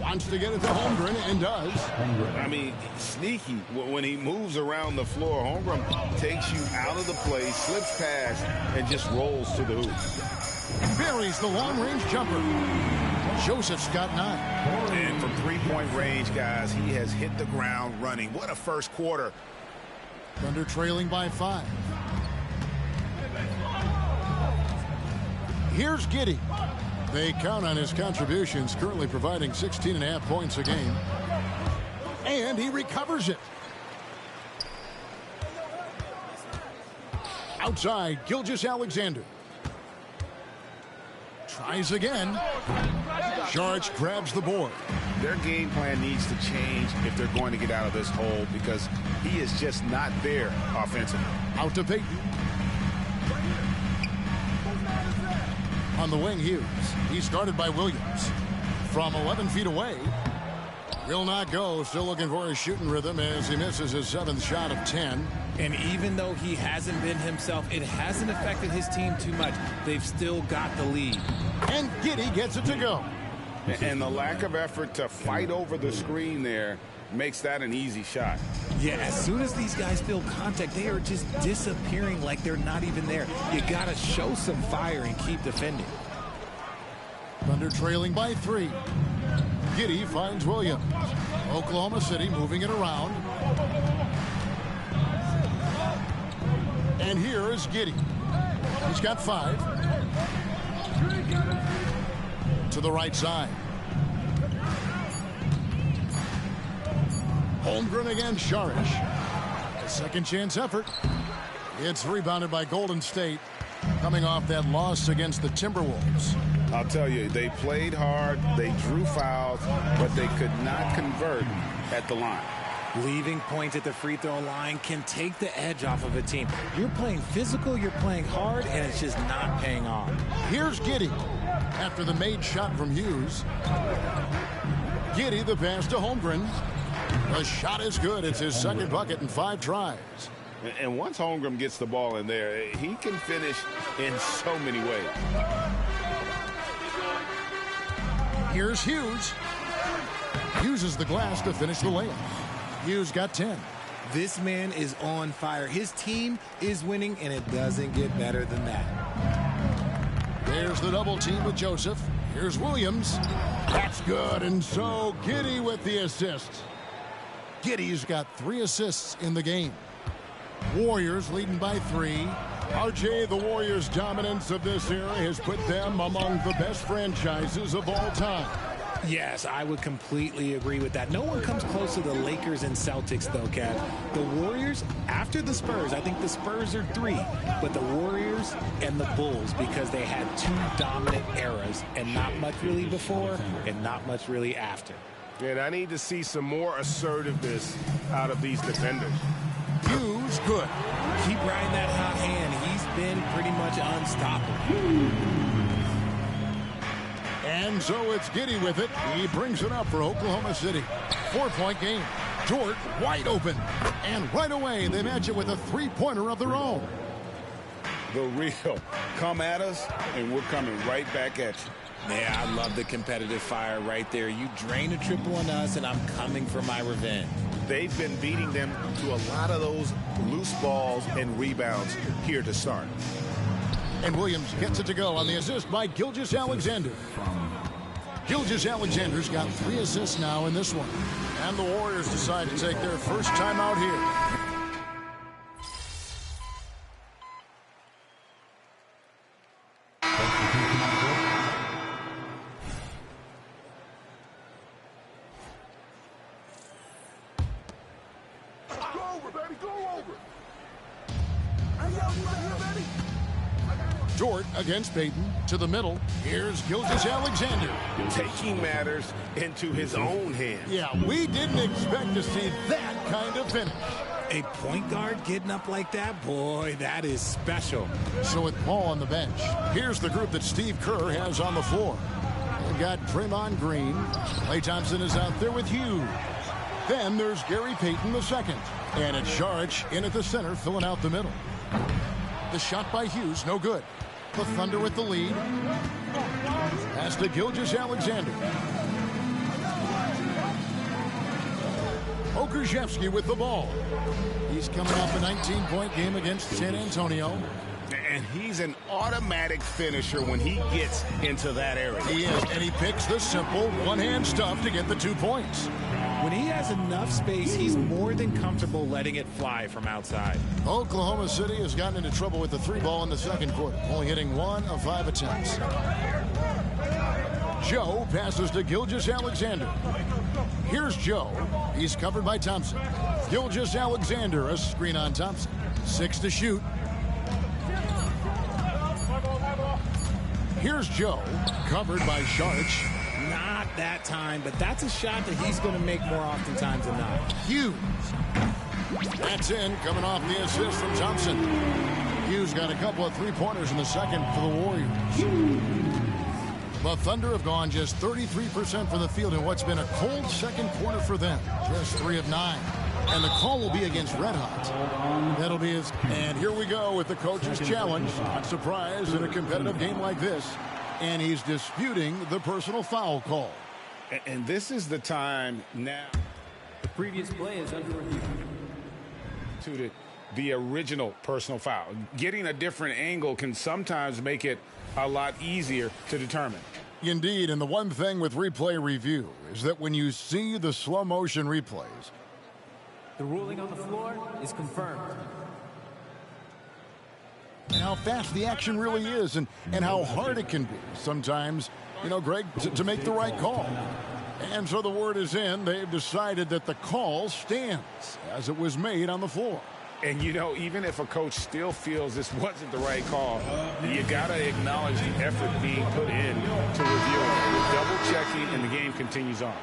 Wants to get it to Holmgren and does. I mean, sneaky. When he moves around the floor, Holmgren takes you out of the play, slips past, and just rolls to the hoop. Buries the long-range jumper. Joseph's got 9. And from three-point range, guys, he has hit the ground running. What a first quarter. Thunder trailing by 5. Here's Giddey. They count on his contributions, currently providing 16.5 points a game. And he recovers it. Outside, Gilgeous-Alexander. Tries again. Saric grabs the board. Their game plan needs to change if they're going to get out of this hole because he is just not there offensively. Out to Payton. On the wing, Hughes. He's guarded by Williams. From 11 feet away. Will not go. Still looking for his shooting rhythm as he misses his 7th shot of 10. And even though he hasn't been himself, it hasn't affected his team too much. They've still got the lead. And Giddey gets it to go. And the lack of effort to fight over the screen there makes that an easy shot. Yeah, as soon as these guys feel contact, they are just disappearing like they're not even there. You got to show some fire and keep defending. Thunder trailing by 3. Giddey finds Williams. Oklahoma City moving it around. And here is Giddey. He's got 5. To the right side. Holmgren against Saric. A second chance effort. It's rebounded by Golden State, coming off that loss against the Timberwolves. I'll tell you, they played hard, they drew fouls, but they could not convert at the line. Leaving points at the free throw line can take the edge off of a team. You're playing physical, you're playing hard, and it's just not paying off. Here's Giddey after the made shot from Hughes. Giddey, the pass to Holmgren. The shot is good. It's his second bucket in 5 tries. And once Holmgren gets the ball in there, he can finish in so many ways. Here's Hughes. Uses the glass to finish the layup. Hughes got 10. This man is on fire. His team is winning, and it doesn't get better than that. There's the double team with Joseph. Here's Williams. That's good, and so Giddey with the assist. Giddey's got 3 assists in the game. Warriors leading by 3. RJ, the Warriors' dominance of this era has put them among the best franchises of all time. Yes, I would completely agree with that. No one comes close to the Lakers and Celtics, though, Kev. The Warriors, after the Spurs, I think the Spurs are 3, but the Warriors and the Bulls, because they had 2 dominant eras, and not much really before and not much really after. And I need to see some more assertiveness out of these defenders. Hughes, good. Keep riding that hot hand. He's been pretty much unstoppable. And so it's Giddey with it. He brings it up for Oklahoma City. 4-point game. Dort wide open. And right away, they match it with a 3-pointer of their own. The real. Come at us, and we're coming right back at you. Yeah, I love the competitive fire right there. You drain a triple on us, and I'm coming for my revenge. They've been beating them to a lot of those loose balls and rebounds here to start. And Williams gets it to go on the assist by Gilgeous-Alexander. Gilgeous-Alexander's got 3 assists now in this one. And the Warriors decide to take their first time out here. Dort against Payton to the middle. Here's Gilgeous-Alexander. Taking matters into his own hands. Yeah, we didn't expect to see that kind of finish. A point guard getting up like that? Boy, that is special. So with Paul on the bench, here's the group that Steve Kerr has on the floor. They've got Draymond Green. Klay Thompson is out there with Hughes. Then there's Gary Payton II. And it's Saric in at the center, filling out the middle. The shot by Hughes, no good. The Thunder with the lead. Pass to Gilgeous-Alexander. Okrzyjewski with the ball. He's coming off a 19-point game against San Antonio. And he's an automatic finisher when he gets into that area. He is, and he picks the simple one-hand stuff to get the 2 points. When he has enough space, he's more than comfortable letting it fly from outside. Oklahoma City has gotten into trouble with the 3-ball in the second quarter, only hitting 1 of 5 attempts. Joe passes to Gilgeous-Alexander. Here's Joe. He's covered by Thompson. Gilgeous-Alexander, a screen on Thompson. 6 to shoot. Here's Joe, covered by Sharch. Not that time, but that's a shot that he's going to make more oftentimes than not. Hughes. That's in, coming off the assist from Thompson. Hughes got a couple of three-pointers in the second for the Warriors. The Thunder have gone just 33% from the field in what's been a cold second quarter for them. Just 3 of 9. And the call will be against Red Hot. That'll be his. And here we go with the coach's challenge. Not surprised in a competitive game like this. And he's disputing the personal foul call. And this is the time now. The previous play is under review. To the original personal foul. Getting a different angle can sometimes make it a lot easier to determine. Indeed, and the one thing with replay review is that when you see the slow motion replays, the ruling on the floor is confirmed. And how fast the action really is and how hard it can be sometimes, you know, Greg, to make the right call. And so the word is in. They've decided that the call stands as it was made on the floor. And, you know, even if a coach still feels this wasn't the right call, you got to acknowledge the effort being put in to review it. We're double-checking, and the game continues on.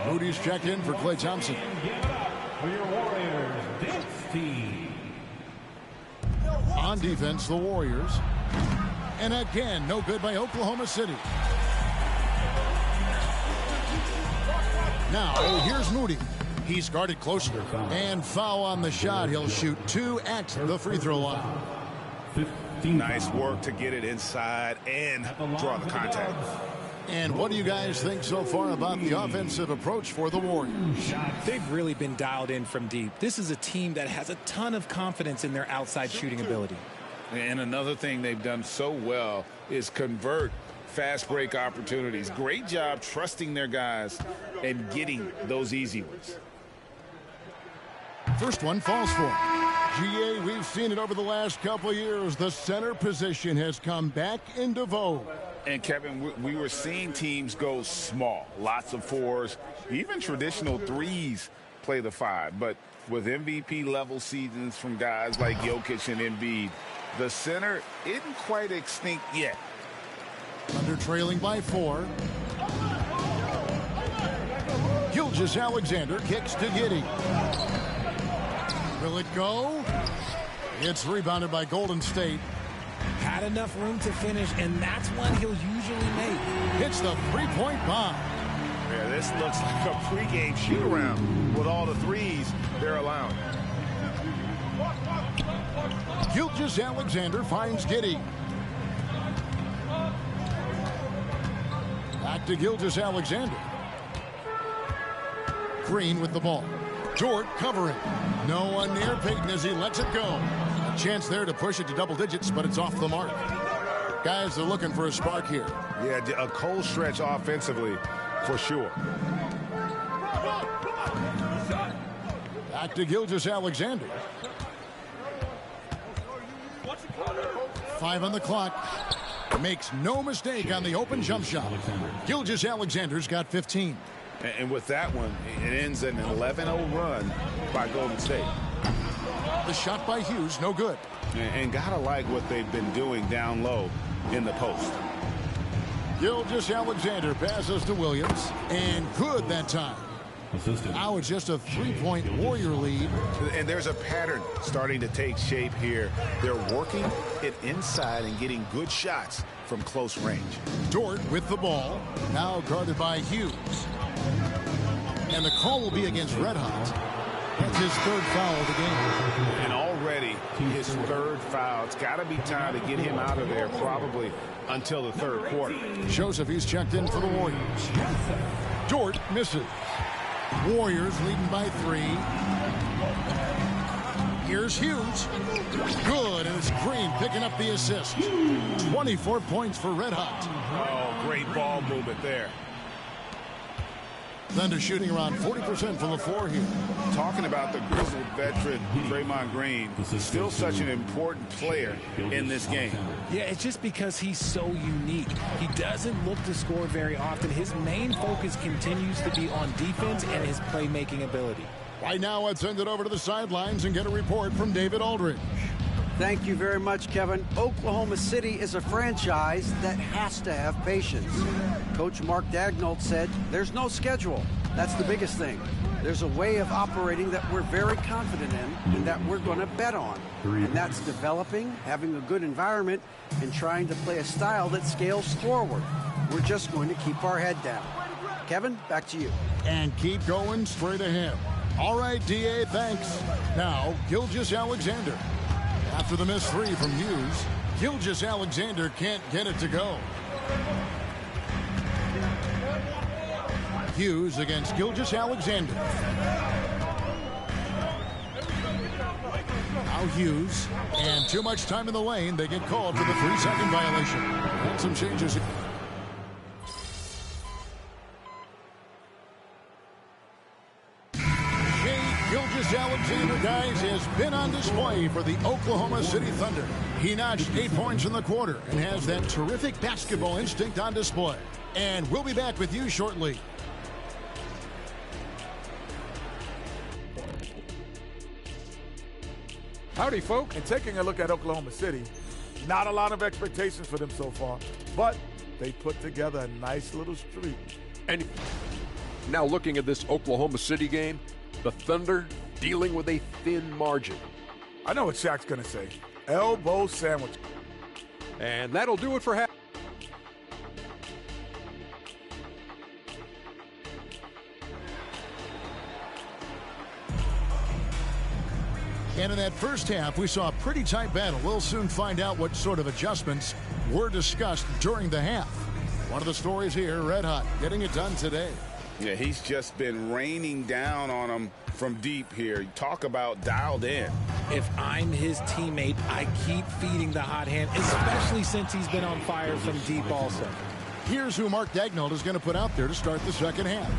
Moody's checked in for Klay Thompson. For your Warriors, this team. On defense, the Warriors. And again, no good by Oklahoma City. Now, here's Moody. He's guarded closer. And foul on the shot. He'll shoot 2 at the free throw line. Nice work to get it inside and draw the contact. And what do you guys think so far about the offensive approach for the Warriors? They've really been dialed in from deep. This is a team that has a ton of confidence in their outside shooting ability. And another thing they've done so well is convert fast break opportunities. Great job trusting their guys and getting those easy ones. First one falls for him. GA, we've seen it over the last couple of years. The center position has come back into vogue. And, Kevin, we were seeing teams go small, lots of 4s, even traditional 3s play the 5. But with MVP-level seasons from guys like Jokic and Embiid, the center isn't quite extinct yet. Under trailing by 4. Gilgeous-Alexander kicks to Giddey. Will it go? It's rebounded by Golden State. Had enough room to finish, and that's one he'll usually make. Hits the three-point bomb. Yeah, this looks like a pregame shoot-around with all the 3s they're allowing. Gilgeous-Alexander finds Giddey. Back to Gilgeous-Alexander. Green with the ball. Dort covering. No one near Payton as he lets it go. A chance there to push it to double digits, but it's off the mark. Guys, they're looking for a spark here. Yeah, a cold stretch offensively for sure. Back to Gilgeous-Alexander. 5 on the clock. Makes no mistake on the open jump shot. Gilgeous-Alexander's got 15. And with that one, it ends an 11-0 run by Golden State. The shot by Hughes, no good. And gotta like what they've been doing down low in the post. Gilgeous-Alexander passes to Williams. And good that time. Now it's just a 3-point Warrior lead. And there's a pattern starting to take shape here. They're working it inside and getting good shots from close range. Dort with the ball. Now guarded by Hughes. And the call will be against Red Hot. That's his 3rd foul of the game. And already already his third foul. It's got to be time to get him out of there probably until the third quarter. Joseph, he's checked in for the Warriors. Dort misses. Warriors leading by 3. Here's Hughes. Good, and it's Green picking up the assist. 24 points for Red Hot. Oh, great ball movement there. Thunder shooting around 40% from the floor here. Talking about the grizzled veteran Draymond Green, still such an important player in this game. Yeah, it's just because he's so unique. He doesn't look to score very often. His main focus continues to be on defense and his playmaking ability. Right now, let's send it over to the sidelines and get a report from David Aldridge. Thank you very much, Kevin. Oklahoma City is a franchise that has to have patience. Coach Mark Daigneault said there's no schedule. That's the biggest thing. There's a way of operating that we're very confident in and that we're going to bet on. And that's developing, having a good environment, and trying to play a style that scales forward. We're just going to keep our head down. Kevin, back to you. And keep going straight ahead. All right, D.A., thanks. Now, Gilgeous-Alexander. After the missed 3 from Hughes, Gilgeous-Alexander can't get it to go. Hughes against Gilgeous-Alexander. Now Hughes, and too much time in the lane. They get called for the 3-second violation. And some changes. Gilgeous-Alexander, guys, has been on display for the Oklahoma City Thunder. He notched 8 points in the quarter and has that terrific basketball instinct on display. And we'll be back with you shortly. Howdy, folk. And taking a look at Oklahoma City, not a lot of expectations for them so far, but they put together a nice little streak. And now looking at this Oklahoma City game, the Thunder dealing with a thin margin. I know what Shaq's going to say. Elbow sandwich. And that'll do it for half. And in that first half, we saw a pretty tight battle. We'll soon find out what sort of adjustments were discussed during the half. One of the stories here, Red Hot, getting it done today. Yeah, he's just been raining down on them from deep here. Talk about dialed in. If I'm his teammate, I keep feeding the hot hand, especially since he's been on fire from deep also. Here's who Mark Daigneault is going to put out there to start the second half.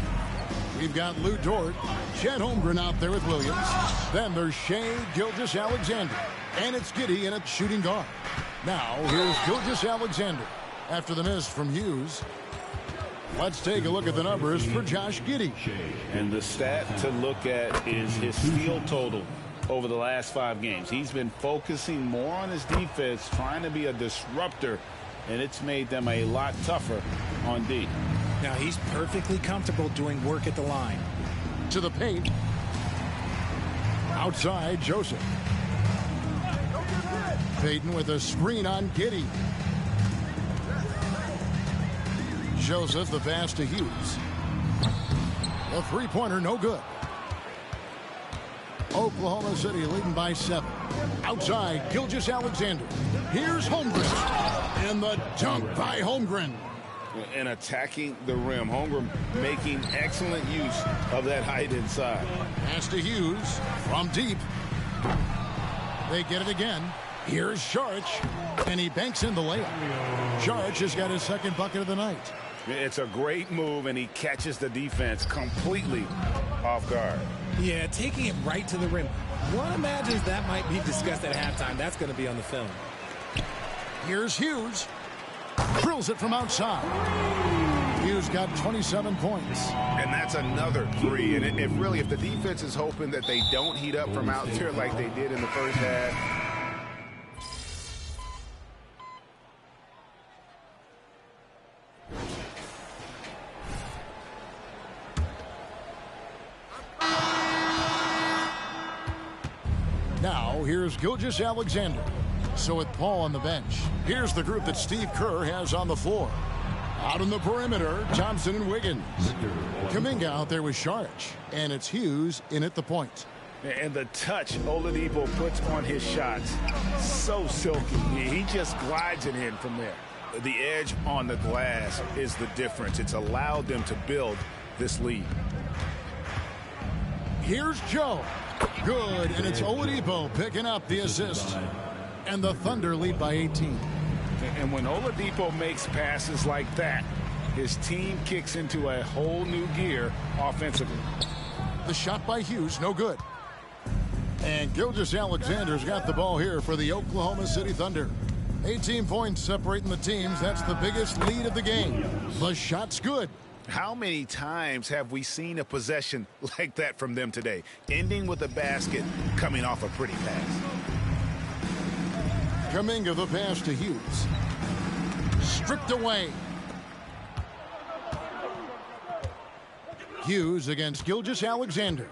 We've got Lou Dort, Chet Holmgren out there with Williams. Then there's Shai Gilgeous-Alexander. And it's Giddey in at shooting guard. Now, here's Gilgeous-Alexander. After the miss from Hughes, let's take a look at the numbers for Josh Giddey. And the stat to look at is his field total over the last 5 games. He's been focusing more on his defense, trying to be a disruptor, and it's made them a lot tougher on D. Now he's perfectly comfortable doing work at the line. To the paint. Outside, Joseph. Payton with a screen on Giddey. Joseph, the pass to Hughes. A three-pointer, no good. Oklahoma City leading by 7. Outside, Gilgeous-Alexander. Here's Holmgren. And the dunk by Holmgren. And attacking the rim. Holmgren making excellent use of that height inside. Pass to Hughes from deep. They get it again. Here's Saric, and he banks in the layup. Saric has got his second bucket of the night. It's a great move, and he catches the defense completely off guard. Yeah, taking it right to the rim. One imagines that might be discussed at halftime. That's going to be on the film. Here's Hughes. Drills it from outside. Hughes got 27 points. And that's another 3. And if the defense is hoping that they don't heat up from out there like they did in the first half, now, here's Gilgeous-Alexander. So with Paul on the bench, here's the group that Steve Kerr has on the floor. Out on the perimeter, Thompson and Wiggins. Kuminga out there with Saric. And it's Hughes in at the point. And the touch Oladipo puts on his shots, so silky. He just glides it in from there. The edge on the glass is the difference. It's allowed them to build this lead. Here's Joe. Good, and it's Oladipo picking up the assist. And the Thunder lead by 18. And when Oladipo makes passes like that, his team kicks into a whole new gear offensively. The shot by Hughes, no good. And Gilgeous-Alexander's got the ball here for the Oklahoma City Thunder. 18 points separating the teams. That's the biggest lead of the game. The shot's good. How many times have we seen a possession like that from them today? Ending with a basket, coming off a pretty pass. Kuminga the pass to Hughes. Stripped away. Hughes against Gilgeous-Alexander.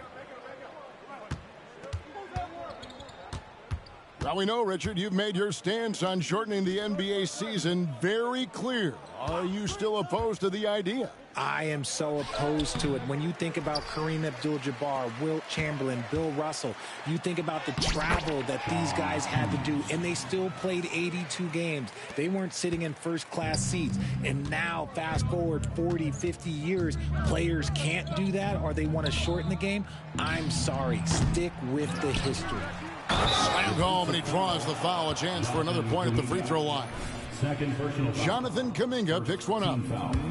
Now we know, Richard, you've made your stance on shortening the NBA season very clear. Are you still opposed to the idea? I am so opposed to it. When you think about Kareem Abdul-Jabbar, Wilt Chamberlain, Bill Russell, you think about the travel that these guys had to do, and they still played 82 games. They weren't sitting in first-class seats. And now, fast forward 40, 50 years, players can't do that, or they want to shorten the game. I'm sorry. Stick with the history. Slammed home, and he draws the foul. A chance for another point at the free throw line. Jonathan Kuminga picks one up.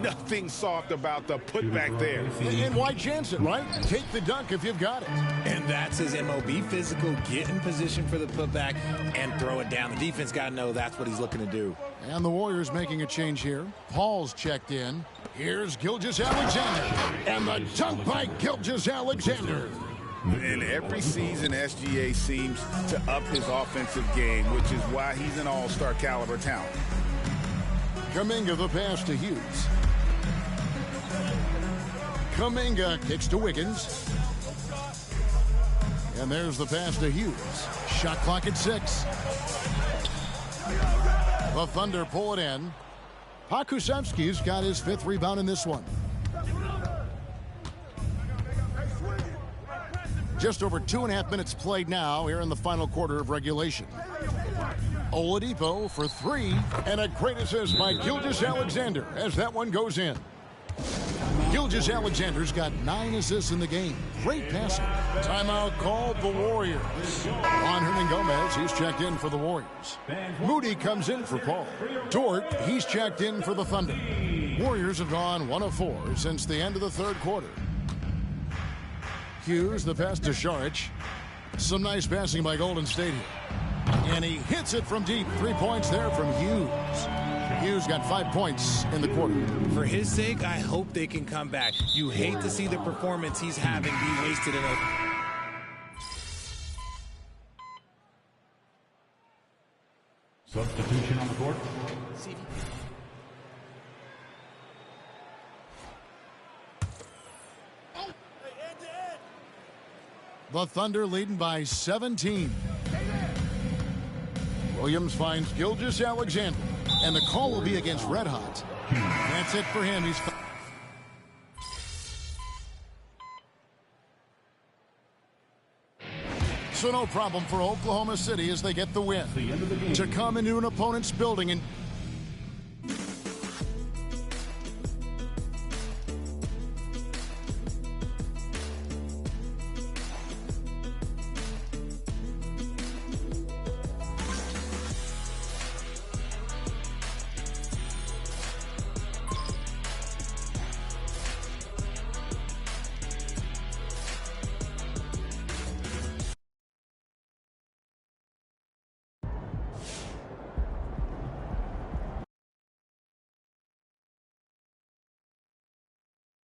Nothing soft about the putback there. And why chance it, right? Take the dunk if you've got it. And that's his MO. Be physical, get in position for the putback, and throw it down. The defense got to know that's what he's looking to do. And the Warriors making a change here. Paul's checked in. Here's Gilgeous-Alexander. And the dunk by Gilgeous-Alexander. And every season, SGA seems to up his offensive game, which is why he's an all-star caliber talent. Kuminga the pass to Hughes. Kuminga kicks to Wiggins. And there's the pass to Hughes. Shot clock at 6. The Thunder pull it in. Pokusevski's got his 5th rebound in this one. Just over 2.5 minutes played now here in the final quarter of regulation. Oladipo for 3, and a great assist by Gilgeous-Alexander as that one goes in. Gilgeous-Alexander's got 9 assists in the game. Great passing. Timeout called the Warriors. Juan Hernan-Gomez, he's checked in for the Warriors. Moody comes in for Paul. Dort, he's checked in for the Thunder. Warriors have gone 1 of 4 since the end of the third quarter. Hughes, the pass to Šarić. Some nice passing by Golden State here. And he hits it from deep. 3 points there from Hughes. Hughes got 5 points in the quarter. For his sake, I hope they can come back. You hate to see the performance he's having be wasted in a... Substitution on the court. The Thunder leading by 17. Williams finds Gilgeous-Alexander, and the call will be against Red Hot. That's it for him. He's... So no problem for Oklahoma City as they get the win. To come into an opponent's building and